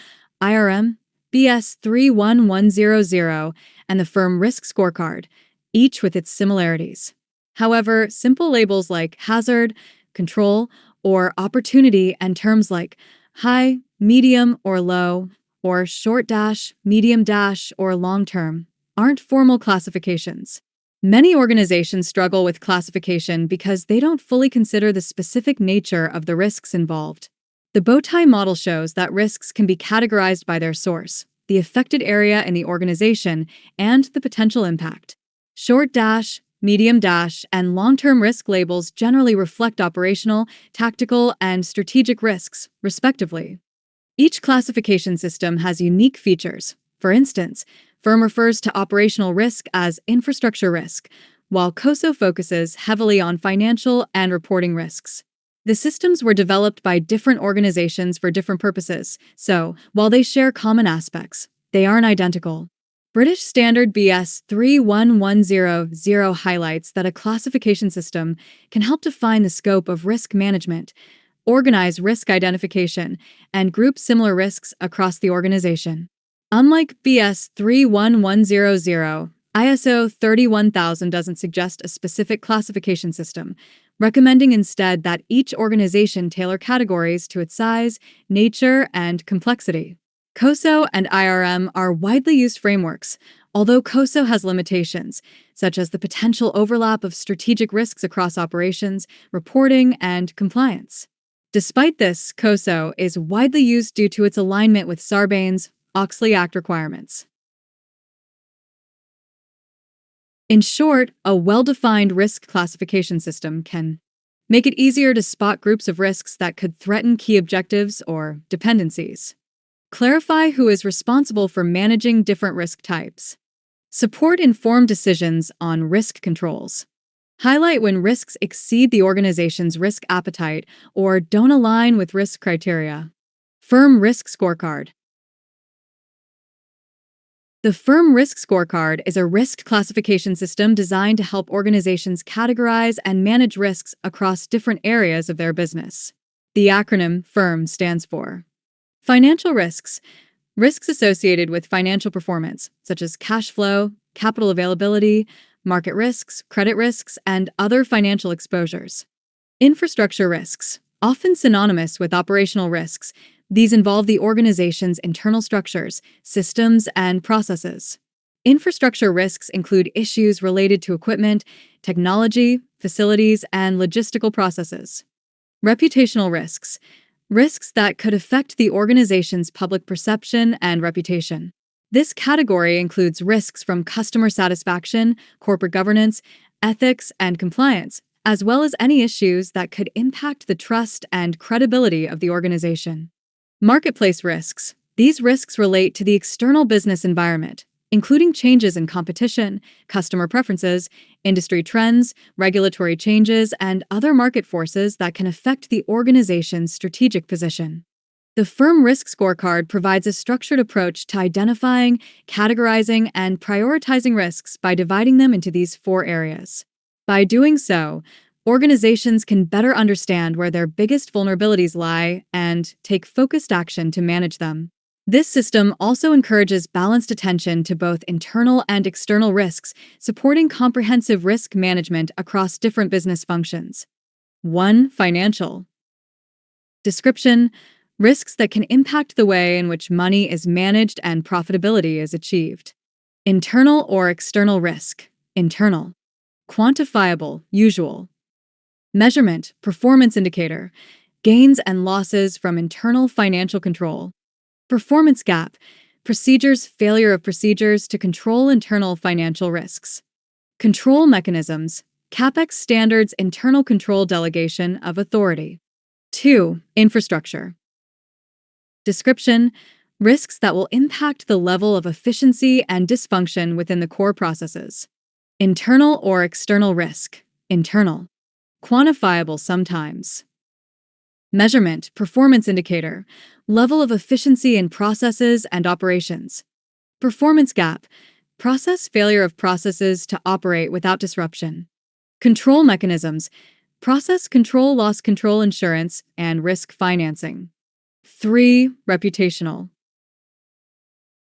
IRM, BS 31100, and the Firm Risk Scorecard, each with its similarities. However, simple labels like hazard, control, or opportunity, and terms like high, medium, or low, or short dash, medium dash, or long term aren't formal classifications. Many organizations struggle with classification because they don't fully consider the specific nature of the risks involved. The Bowtie model shows that risks can be categorized by their source, the affected area in the organization, and the potential impact. Short dash, medium dash, and long-term risk labels generally reflect operational, tactical, and strategic risks, respectively. Each classification system has unique features. For instance, Firm refers to operational risk as infrastructure risk, while COSO focuses heavily on financial and reporting risks. The systems were developed by different organizations for different purposes, so while they share common aspects, they aren't identical. British Standard BS 31100 highlights that a classification system can help define the scope of risk management, organize risk identification, and group similar risks across the organization. Unlike BS 31100, ISO 31000 doesn't suggest a specific classification system, recommending instead that each organization tailor categories to its size, nature, and complexity. COSO and IRM are widely used frameworks, although COSO has limitations, such as the potential overlap of strategic risks across operations, reporting, and compliance. Despite this, COSO is widely used due to its alignment with Sarbanes-Oxley Act requirements. In short, a well-defined risk classification system can make it easier to spot groups of risks that could threaten key objectives or dependencies. Clarify who is responsible for managing different risk types. Support informed decisions on risk controls. Highlight when risks exceed the organization's risk appetite or don't align with risk criteria. Firm Risk Scorecard. The Firm Risk Scorecard is a risk classification system designed to help organizations categorize and manage risks across different areas of their business. The acronym FIRM stands for Financial Risks. Risks associated with financial performance, such as cash flow, capital availability, market risks, credit risks, and other financial exposures. Infrastructure risks, often synonymous with operational risks. These involve the organization's internal structures, systems, and processes. Infrastructure risks include issues related to equipment, technology, facilities, and logistical processes. Reputational risks, risks that could affect the organization's public perception and reputation. This category includes risks from customer satisfaction, corporate governance, ethics, and compliance, as well as any issues that could impact the trust and credibility of the organization. Marketplace risks. These risks relate to the external business environment, including changes in competition, customer preferences, industry trends, regulatory changes, and other market forces that can affect the organization's strategic position. The Firm Risk Scorecard provides a structured approach to identifying, categorizing, and prioritizing risks by dividing them into these four areas. By doing so, Organizations can better understand where their biggest vulnerabilities lie and take focused action to manage them. This system also encourages balanced attention to both internal and external risks, supporting comprehensive risk management across different business functions. 1. Financial. Description: risks that can impact the way in which money is managed and profitability is achieved. Internal or external risk. Internal. Quantifiable, usual. Measurement, performance indicator, gains and losses from internal financial control. Performance gap, procedures, failure of procedures to control internal financial risks. Control mechanisms, CapEx standards, internal control, delegation of authority. 2. Infrastructure. Description: risks that will impact the level of efficiency and dysfunction within the core processes. Internal or external risk. Internal. Quantifiable sometimes. Measurement, performance indicator, level of efficiency in processes and operations. Performance gap, process, failure of processes to operate without disruption. Control mechanisms, process control, loss control, insurance, and risk financing. 3. Reputational.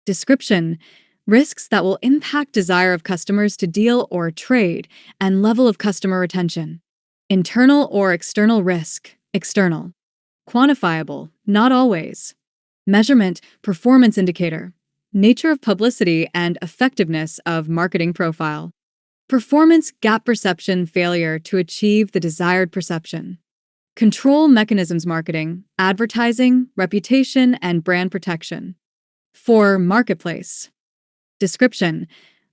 Description: risks that will impact desire of customers to deal or trade and level of customer retention. Internal or external risk. External. Quantifiable, not always. Measurement, performance indicator, nature of publicity and effectiveness of marketing profile. Performance gap, perception, failure to achieve the desired perception. Control mechanisms, marketing, advertising, reputation, and brand protection. 4. Marketplace. Description: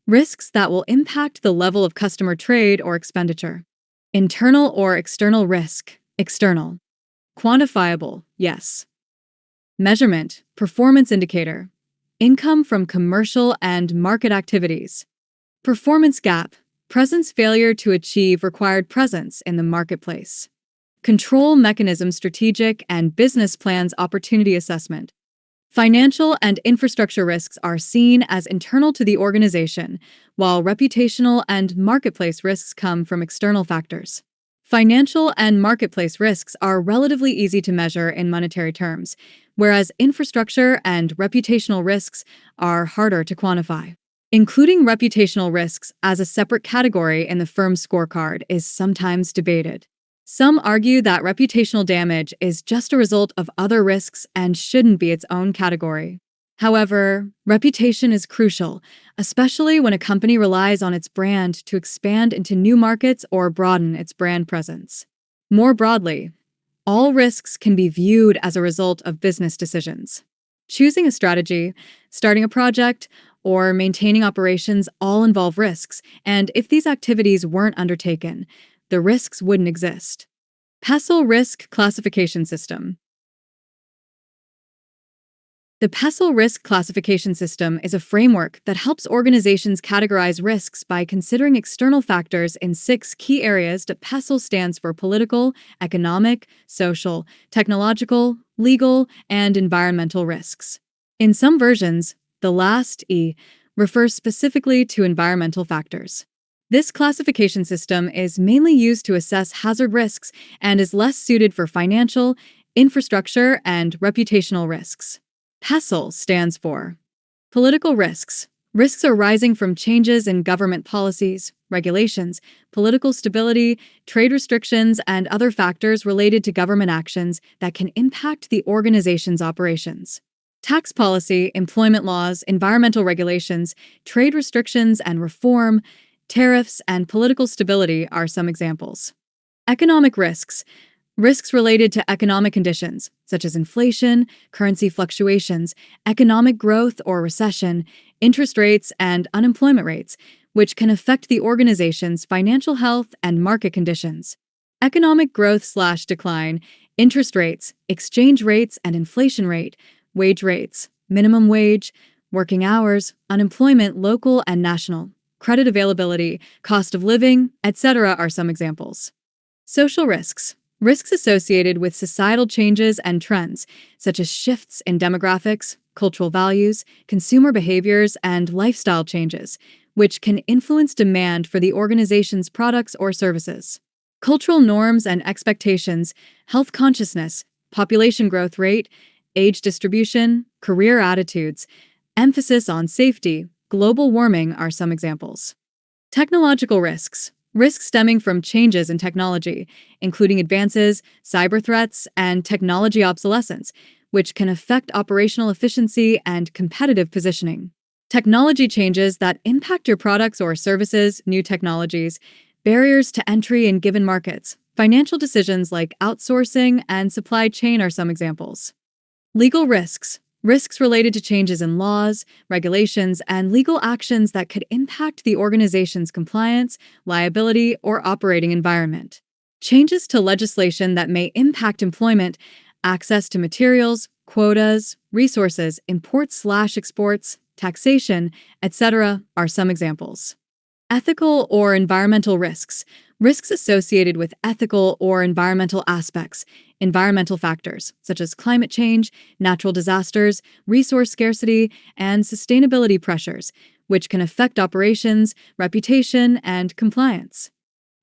risks that will impact the level of customer trade or expenditure. Internal or external risk. External. Quantifiable, yes. Measurement, performance indicator, income from commercial and market activities. Performance gap, presence, failure to achieve required presence in the marketplace. Control mechanism, strategic and business plans, opportunity assessment. Financial and infrastructure risks are seen as internal to the organization, while reputational and marketplace risks come from external factors. Financial and marketplace risks are relatively easy to measure in monetary terms, whereas infrastructure and reputational risks are harder to quantify. Including reputational risks as a separate category in the firm's scorecard is sometimes debated. Some argue that reputational damage is just a result of other risks and shouldn't be its own category. However, reputation is crucial, especially when a company relies on its brand to expand into new markets or broaden its brand presence. More broadly, all risks can be viewed as a result of business decisions. Choosing a strategy, starting a project, or maintaining operations all involve risks, and if these activities weren't undertaken, the risks wouldn't exist. PESTEL Risk Classification System. The PESTEL Risk Classification System is a framework that helps organizations categorize risks by considering external factors in 6 key areas. PESTEL stands for political, economic, social, technological, legal, and environmental risks. In some versions, the last E refers specifically to environmental factors. This classification system is mainly used to assess hazard risks and is less suited for financial, infrastructure, and reputational risks. PESTEL stands for political risks. Risks arising from changes in government policies, regulations, political stability, trade restrictions, and other factors related to government actions that can impact the organization's operations. Tax policy, employment laws, environmental regulations, trade restrictions and reform, tariffs, and political stability are some examples. Economic risks. Risks related to economic conditions, such as inflation, currency fluctuations, economic growth or recession, interest rates, and unemployment rates, which can affect the organization's financial health and market conditions. Economic growth/decline, interest rates, exchange rates and inflation rate, wage rates, minimum wage, working hours, unemployment, local and national, credit availability, cost of living, etc. are some examples. Social risks. Risks associated with societal changes and trends, such as shifts in demographics, cultural values, consumer behaviors, and lifestyle changes, which can influence demand for the organization's products or services. Cultural norms and expectations, health consciousness, population growth rate, age distribution, career attitudes, emphasis on safety, global warming are some examples. Technological risks. Risks stemming from changes in technology, including advances, cyber threats, and technology obsolescence, which can affect operational efficiency and competitive positioning. Technology changes that impact your products or services, new technologies, barriers to entry in given markets. Financial decisions like outsourcing and supply chain are some examples. Legal risks. Risks related to changes in laws, regulations, and legal actions that could impact the organization's compliance, liability, or operating environment. Changes to legislation that may impact employment, access to materials, quotas, resources, imports/exports, taxation, etc. are some examples. Ethical or environmental risks. Risks associated with ethical or environmental aspects, environmental factors such as climate change, natural disasters, resource scarcity, and sustainability pressures, which can affect operations, reputation, and compliance.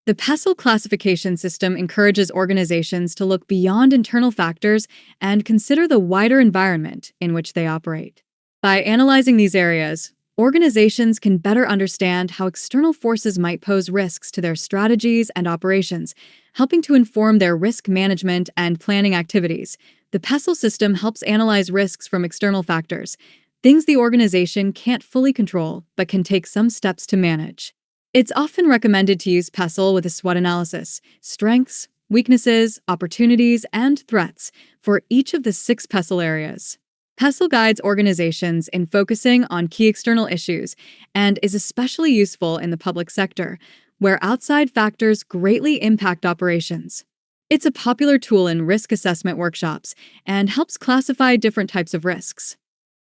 The PESTEL classification system encourages organizations to look beyond internal factors and consider the wider environment in which they operate. By analyzing these areas, organizations can better understand how external forces might pose risks to their strategies and operations, helping to inform their risk management and planning activities. The PESTEL system helps analyze risks from external factors, things the organization can't fully control but can take some steps to manage. It's often recommended to use PESTEL with a SWOT analysis, strengths, weaknesses, opportunities, and threats for each of the 6 PESTEL areas. PESTEL guides organizations in focusing on key external issues and is especially useful in the public sector, where outside factors greatly impact operations. It's a popular tool in risk assessment workshops and helps classify different types of risks.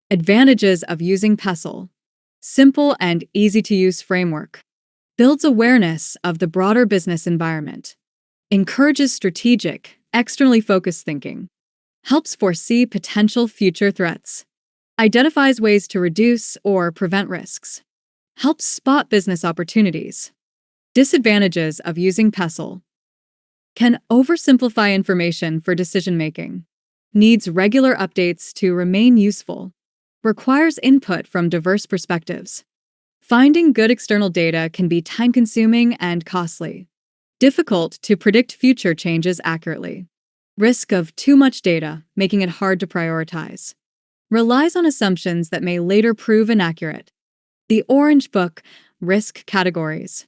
Advantages of using PESTEL. Simple and easy-to-use framework. Builds awareness of the broader business environment. Encourages strategic, externally focused thinking. Helps foresee potential future threats. Identifies ways to reduce or prevent risks. Helps spot business opportunities. Disadvantages of using PESTEL. Can oversimplify information for decision-making. Needs regular updates to remain useful. Requires input from diverse perspectives. Finding good external data can be time-consuming and costly. Difficult to predict future changes accurately. Risk of too much data, making it hard to prioritize. Relies on assumptions that may later prove inaccurate. The Orange Book, Risk Categories.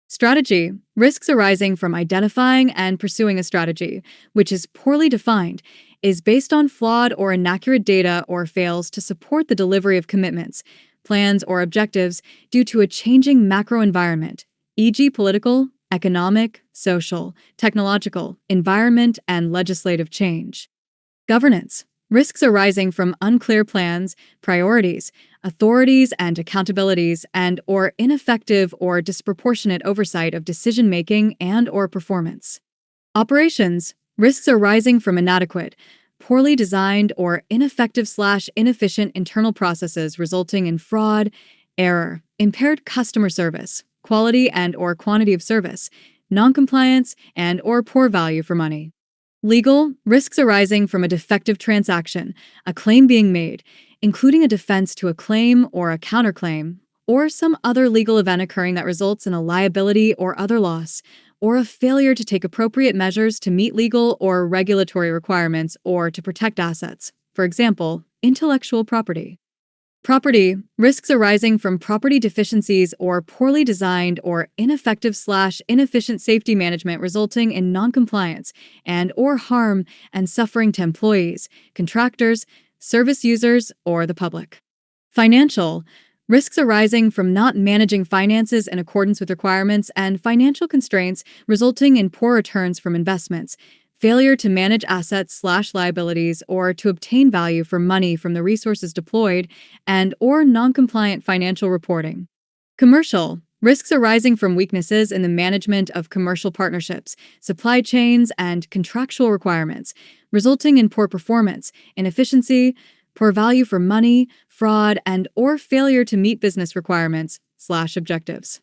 Strategy. Risks arising from identifying and pursuing a strategy, which is poorly defined, is based on flawed or inaccurate data or fails to support the delivery of commitments, plans, or objectives due to a changing macro environment, e.g. political, economic, social, technological, environment, and legislative change. Governance. Risks arising from unclear plans, priorities, authorities and accountabilities, and/or ineffective or disproportionate oversight of decision-making and/or performance. Operations. Risks arising from inadequate, poorly designed, or ineffective/inefficient internal processes resulting in fraud, error, impaired customer service, quality and/or quantity of service, noncompliance, and/or poor value for money. Legal. Risks arising from a defective transaction, a claim being made, including a defense to a claim or a counterclaim, or some other legal event occurring that results in a liability or other loss, or a failure to take appropriate measures to meet legal or regulatory requirements or to protect assets, for example, intellectual property. Property. Risks arising from property deficiencies or poorly designed or ineffective/inefficient safety management resulting in noncompliance and/or harm and suffering to employees, contractors, service users, or the public. Financial. Risks arising from not managing finances in accordance with requirements and financial constraints resulting in poor returns from investments, failure to manage assets/liabilities or to obtain value for money from the resources deployed, and/or noncompliant financial reporting. Commercial. Risks arising from weaknesses in the management of commercial partnerships, supply chains, and contractual requirements, resulting in poor performance, inefficiency, poor value for money, fraud, and/or failure to meet business requirements/objectives.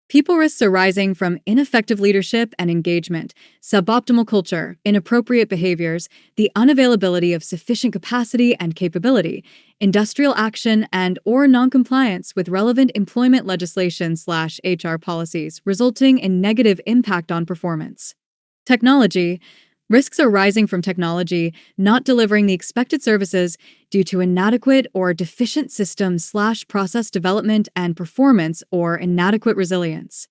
People risks are rising from ineffective leadership and engagement, suboptimal culture, inappropriate behaviors, the unavailability of sufficient capacity and capability, industrial action and/or noncompliance with relevant employment legislation/HR policies, resulting in negative impact on performance. Technology. Risks are rising from technology not delivering the expected services due to inadequate or deficient system/process development and performance or inadequate resilience.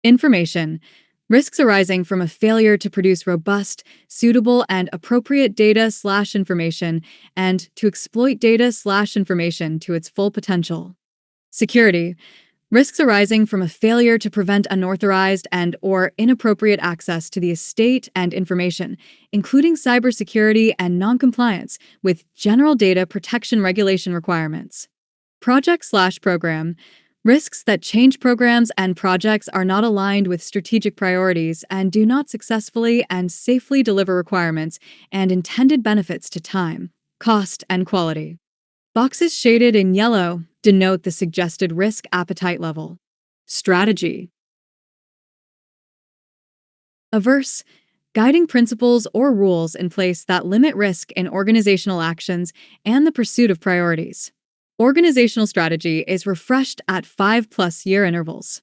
Information. Risks arising from a failure to produce robust, suitable, and appropriate data/information and to exploit data/information to its full potential. Security. Risks arising from a failure to prevent unauthorized and/or inappropriate access to the estate and information, including cybersecurity and noncompliance with general data protection regulation requirements. Project/program. Risks that change programs and projects are not aligned with strategic priorities and do not successfully and safely deliver requirements and intended benefits to time, cost, and quality. Boxes shaded in yellow denote the suggested risk appetite level. Strategy. Averse. Guiding principles or rules in place that limit risk in organizational actions and the pursuit of priorities. Organizational strategy is refreshed at 5+ year intervals.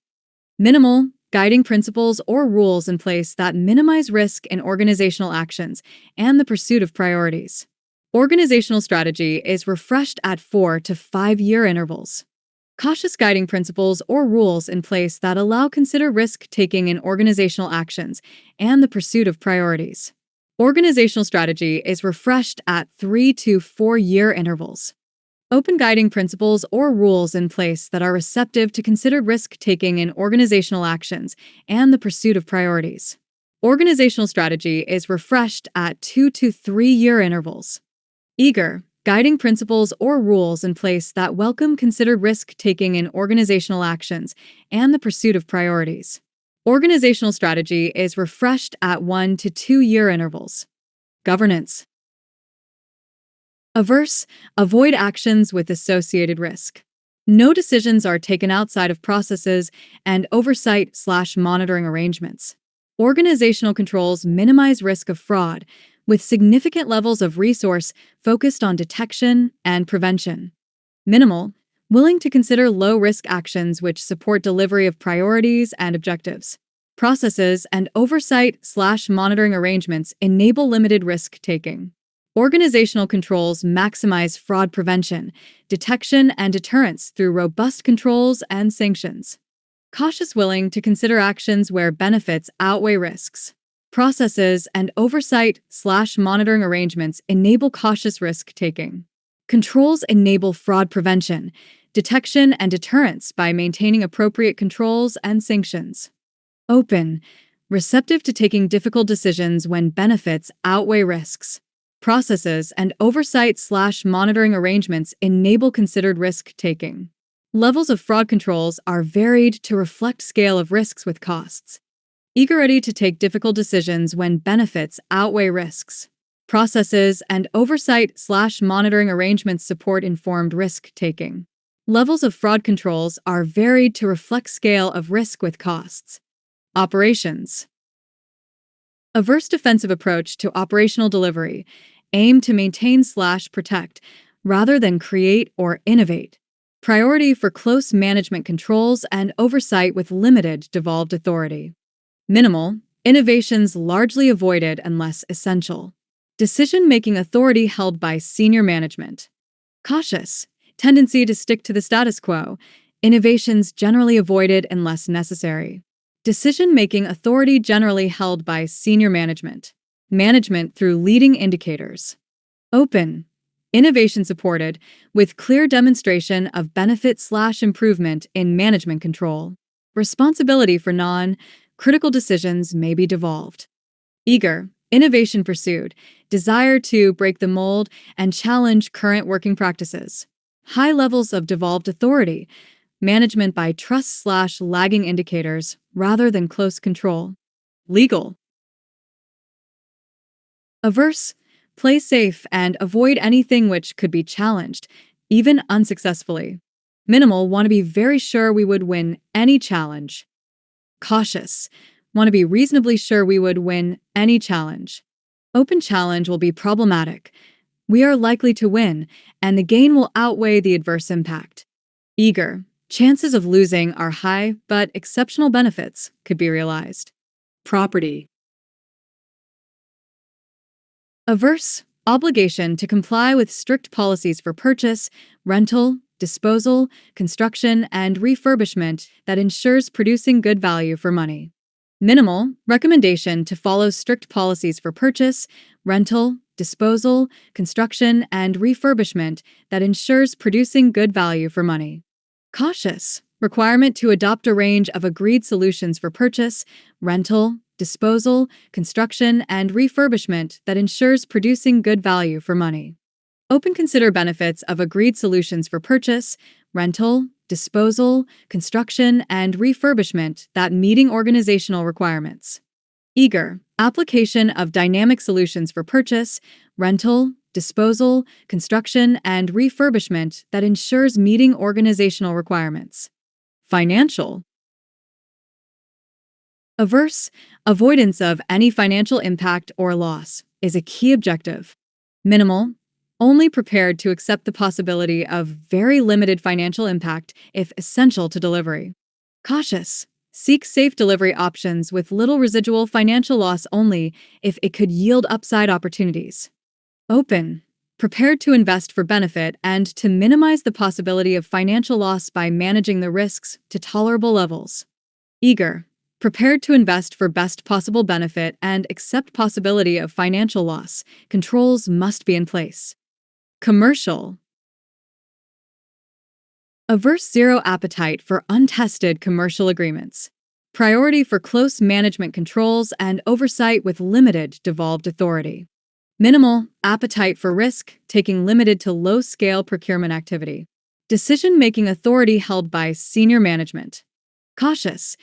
Minimal. Guiding principles or rules in place that minimize risk in organizational actions and the pursuit of priorities. Organizational strategy is refreshed at 4 to 5 year intervals. Cautious guiding principles or rules in place that allow consider risk-taking in organizational actions and the pursuit of priorities. Organizational strategy is refreshed at 3 to 4 year intervals. Open guiding principles or rules in place that are receptive to considered risk-taking in organizational actions and the pursuit of priorities. Organizational strategy is refreshed at 2 to 3 year intervals. Eager. Guiding principles or rules in place that welcome considered risk-taking in organizational actions and the pursuit of priorities. Organizational strategy is refreshed at 1 to 2 year intervals. Governance. Averse. Avoid actions with associated risk. No decisions are taken outside of processes and oversight/monitoring arrangements. Organizational controls minimize risk of fraud, with significant levels of resource focused on detection and prevention. Minimal. Willing to consider low-risk actions which support delivery of priorities and objectives. Processes and oversight/monitoring arrangements enable limited risk-taking. Organizational controls maximize fraud prevention, detection, and deterrence through robust controls and sanctions. Cautious. Willing to consider actions where benefits outweigh risks. Processes and oversight/monitoring arrangements enable cautious risk-taking. Controls enable fraud prevention, detection, and deterrence by maintaining appropriate controls and sanctions. Open. Receptive to taking difficult decisions when benefits outweigh risks. Processes and oversight/monitoring arrangements enable considered risk-taking. Levels of fraud controls are varied to reflect scale of risks with costs. Eager. Ready to take difficult decisions when benefits outweigh risks. Processes and oversight/monitoring arrangements support informed risk-taking. Levels of fraud controls are varied to reflect scale of risk with costs. Operations. Averse. Defensive approach to operational delivery. Aim to maintain/protect rather than create or innovate. Priority for close management controls and oversight with limited devolved authority. Minimal. Innovations largely avoided unless essential. Decision-making authority held by senior management. Cautious. Tendency to stick to the status quo. Innovations generally avoided unless necessary. Decision-making authority generally held by senior management. Management through leading indicators. Open. Innovation supported with clear demonstration of benefit/improvement in management control. Responsibility for non-critical decisions may be devolved. Eager. Innovation pursued. Desire to break the mold and challenge current working practices. High levels of devolved authority. Management by trust/lagging indicators rather than close control. Legal. Averse. Play safe and avoid anything which could be challenged, even unsuccessfully. Minimal. Want to be very sure we would win any challenge. Cautious. Want to be reasonably sure we would win any challenge. Open challenge will be problematic. We are likely to win, and the gain will outweigh the adverse impact. Eager. Chances of losing are high, but exceptional benefits could be realized. Property. Averse. Obligation to comply with strict policies for purchase, rental, disposal, construction, and refurbishment that ensures producing good value for money. Minimal. Recommendation to follow strict policies for purchase, rental, disposal, construction, and refurbishment that ensures producing good value for money. Cautious. Requirement to adopt a range of agreed solutions for purchase, rental, disposal, construction, and refurbishment that ensures producing good value for money. Open. Consider benefits of agreed solutions for purchase, rental, disposal, construction, and refurbishment that meeting organizational requirements. Eager. Application of dynamic solutions for purchase, rental, disposal, construction, and refurbishment that ensures meeting organizational requirements. Financial. Averse. Avoidance of any financial impact or loss is a key objective. Minimal. Only prepared to accept the possibility of very limited financial impact if essential to delivery. Cautious. Seek safe delivery options with little residual financial loss only if it could yield upside opportunities. Open. Prepared to invest for benefit and to minimize the possibility of financial loss by managing the risks to tolerable levels. Eager. Prepared to invest for best possible benefit and accept possibility of financial loss. Controls must be in place. Commercial. Averse. Zero appetite for untested commercial agreements. Priority for close management controls and oversight with limited devolved authority. Minimal appetite for risk, taking limited to low-scale procurement activity. Decision-making authority held by senior management. Cautious.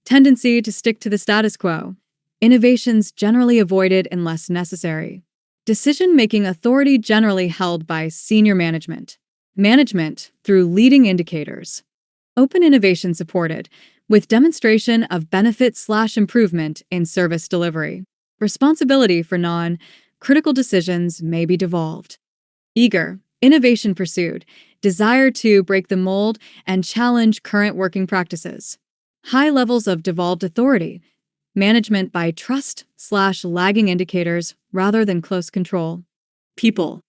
Tendency to stick to the status quo. Innovations generally avoided unless necessary. Decision-making authority generally held by senior management. Management through leading indicators. Open. Innovation supported, with demonstration of benefit/improvement in service delivery. Responsibility for non-critical decisions may be devolved. Eager. Innovation pursued, desire to break the mold and challenge current working practices. High levels of devolved authority. Management by trust/lagging indicators rather than close control. People.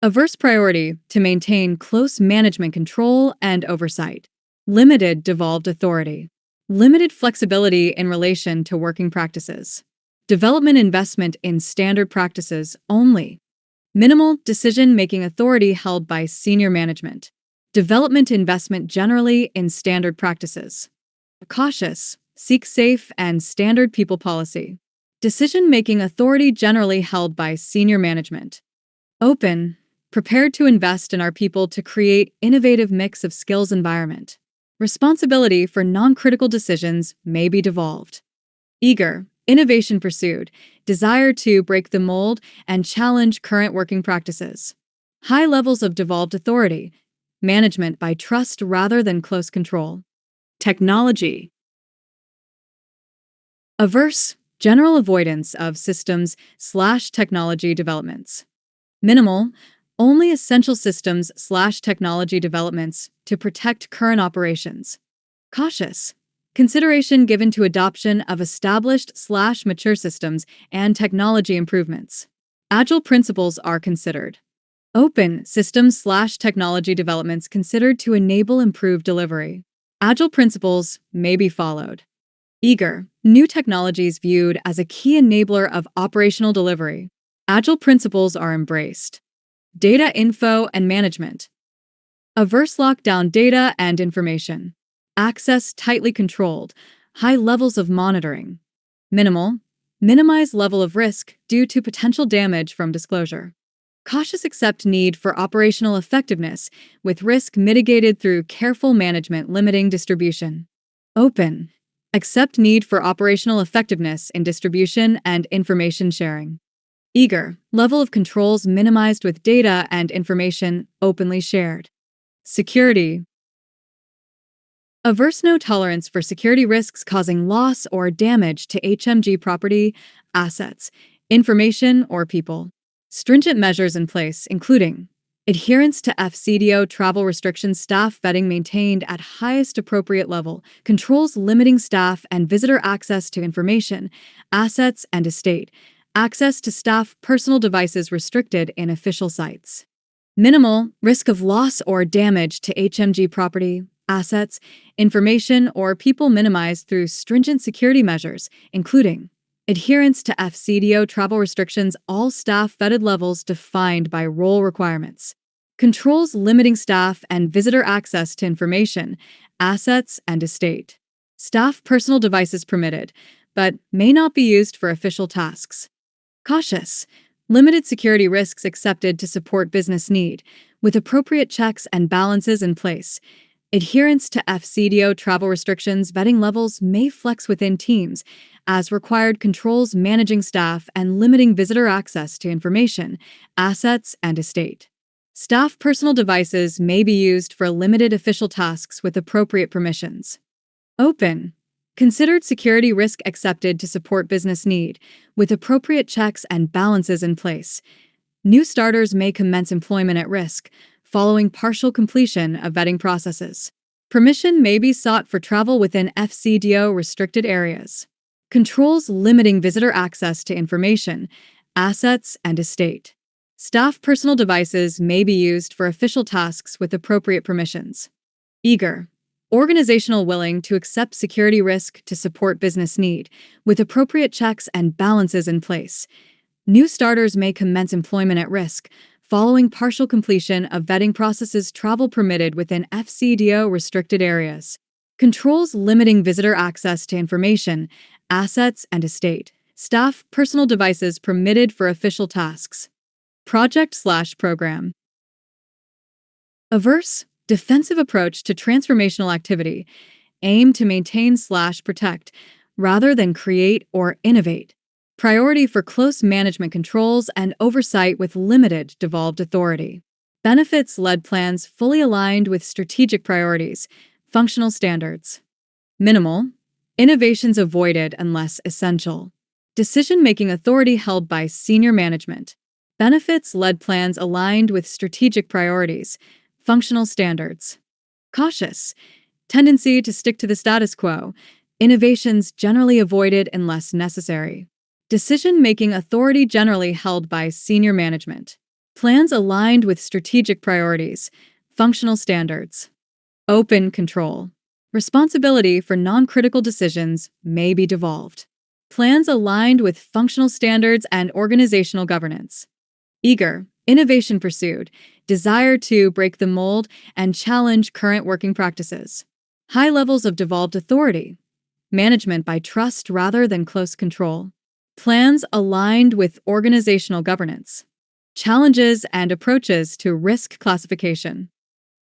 Averse. Priority to maintain close management control and oversight. Limited devolved authority. Limited flexibility in relation to working practices. Development investment in standard practices only. Minimal decision-making authority held by senior management. Development investment generally in standard practices. Cautious. Seek safe and standard people policy. Decision-making authority generally held by senior management. Open. Prepared to invest in our people to create innovative mix of skills environment. Responsibility for non-critical decisions may be devolved. Eager. Innovation pursued, desire to break the mold and challenge current working practices. High levels of devolved authority. Management by trust rather than close control. Technology. Averse. General avoidance of systems/technology developments. Minimal. Only essential systems/technology developments to protect current operations. Cautious. Consideration given to adoption of established/mature systems and technology improvements. Agile principles are considered. Open. Systems/technology developments considered to enable improved delivery. Agile principles may be followed. Eager. New technologies viewed as a key enabler of operational delivery. Agile principles are embraced. Data info and management. Averse. Lockdown data and information. Access tightly controlled. High levels of monitoring. Minimal. Minimize level of risk due to potential damage from disclosure. Cautious. Accept need for operational effectiveness, with risk mitigated through careful management limiting distribution. Open. Accept need for operational effectiveness in distribution and information sharing. Eager. Level of controls minimized with data and information openly shared. Security. Averse no tolerance for security risks causing loss or damage to HMG property, assets, information, or people. Stringent measures in place, including adherence to FCDO travel restrictions, staff vetting maintained at highest appropriate level, controls limiting staff and visitor access to information, assets, and estate, access to staff personal devices restricted in official sites. Minimal risk of loss or damage to HMG property, assets, information, or people minimized through stringent security measures, including adherence to FCDO travel restrictions, all staff vetted levels defined by role requirements, controls limiting staff and visitor access to information, assets, and estate, staff personal devices permitted, but may not be used for official tasks. Cautious, limited security risks accepted to support business need, with appropriate checks and balances in place. Adherence to FCDO travel restrictions, vetting levels may flex within teams, as required controls managing staff and limiting visitor access to information, assets, and estate. Staff personal devices may be used for limited official tasks with appropriate permissions. Open. Considered security risk accepted to support business need, with appropriate checks and balances in place. New starters may commence employment at risk, following partial completion of vetting processes. Permission may be sought for travel within FCDO restricted areas. Controls limiting visitor access to information, assets, and estate. Staff personal devices may be used for official tasks with appropriate permissions. Eager. Organizational willing to accept security risk to support business need, with appropriate checks and balances in place. New starters may commence employment at risk, following partial completion of vetting processes, travel permitted within FCDO restricted areas. Controls limiting visitor access to information, assets, and estate. Staff personal devices permitted for official tasks. Project/program. Averse, defensive approach to transformational activity. Aim to maintain/protect, rather than create or innovate. Priority for close management controls and oversight with limited devolved authority. Benefits-led plans fully aligned with strategic priorities, functional standards. Minimal. Innovations avoided unless essential. Decision-making authority held by senior management. Benefits-led plans aligned with strategic priorities, functional standards. Cautious. Tendency to stick to the status quo. Innovations generally avoided unless necessary. Decision-making authority generally held by senior management. Plans aligned with strategic priorities, functional standards. Open control. Responsibility for non-critical decisions may be devolved. Plans aligned with functional standards and organizational governance. Eager. Innovation pursued. Desire to break the mold and challenge current working practices. High levels of devolved authority. Management by trust rather than close control. Plans aligned with organizational governance. Challenges and approaches to risk classification.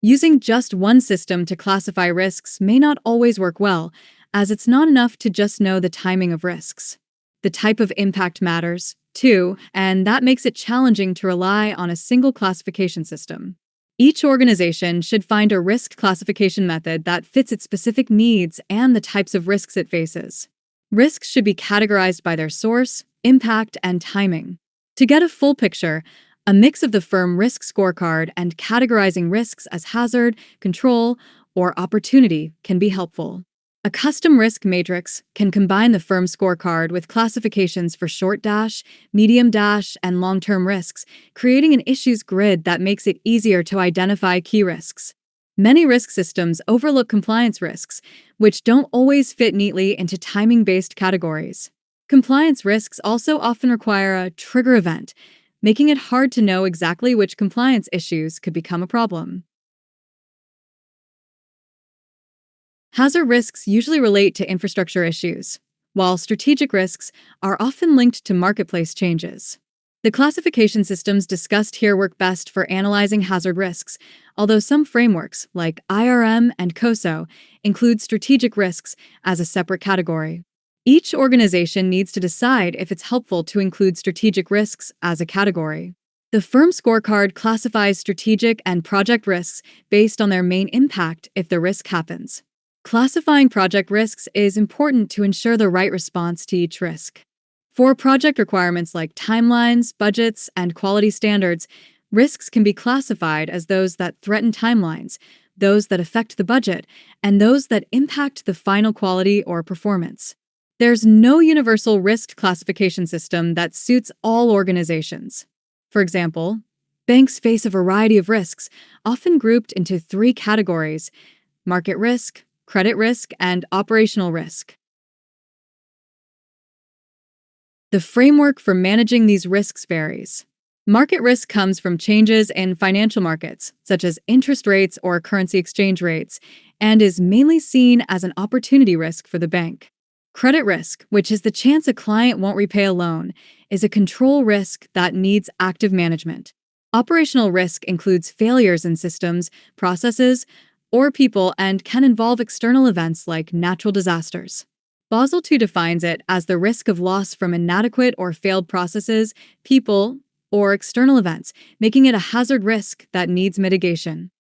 Using just one system to classify risks may not always work well, as it's not enough to just know the timing of risks. The type of impact matters, too, and that makes it challenging to rely on a single classification system. Each organization should find a risk classification method that fits its specific needs and the types of risks it faces. Risks should be categorized by their source, impact, and timing. To get a full picture, a mix of the firm risk scorecard and categorizing risks as hazard, control, or opportunity can be helpful. A custom risk matrix can combine the firm scorecard with classifications for short dash, medium dash, and long-term risks, creating an issues grid that makes it easier to identify key risks. Many risk systems overlook compliance risks, which don't always fit neatly into timing-based categories. Compliance risks also often require a trigger event, making it hard to know exactly which compliance issues could become a problem. Hazard risks usually relate to infrastructure issues, while strategic risks are often linked to marketplace changes. The classification systems discussed here work best for analyzing hazard risks, although some frameworks, like IRM and COSO, include strategic risks as a separate category. Each organization needs to decide if it's helpful to include strategic risks as a category. The firm scorecard classifies strategic and project risks based on their main impact if the risk happens. Classifying project risks is important to ensure the right response to each risk. For project requirements like timelines, budgets, and quality standards, risks can be classified as those that threaten timelines, those that affect the budget, and those that impact the final quality or performance. There's no universal risk classification system that suits all organizations. For example, banks face a variety of risks, often grouped into three categories: market risk, credit risk, and operational risk. The framework for managing these risks varies. Market risk comes from changes in financial markets, such as interest rates or currency exchange rates, and is mainly seen as an opportunity risk for the bank. Credit risk, which is the chance a client won't repay a loan, is a control risk that needs active management. Operational risk includes failures in systems, processes, or people and can involve external events like natural disasters. Basel II defines it as the risk of loss from inadequate or failed processes, people, or external events, making it a hazard risk that needs mitigation.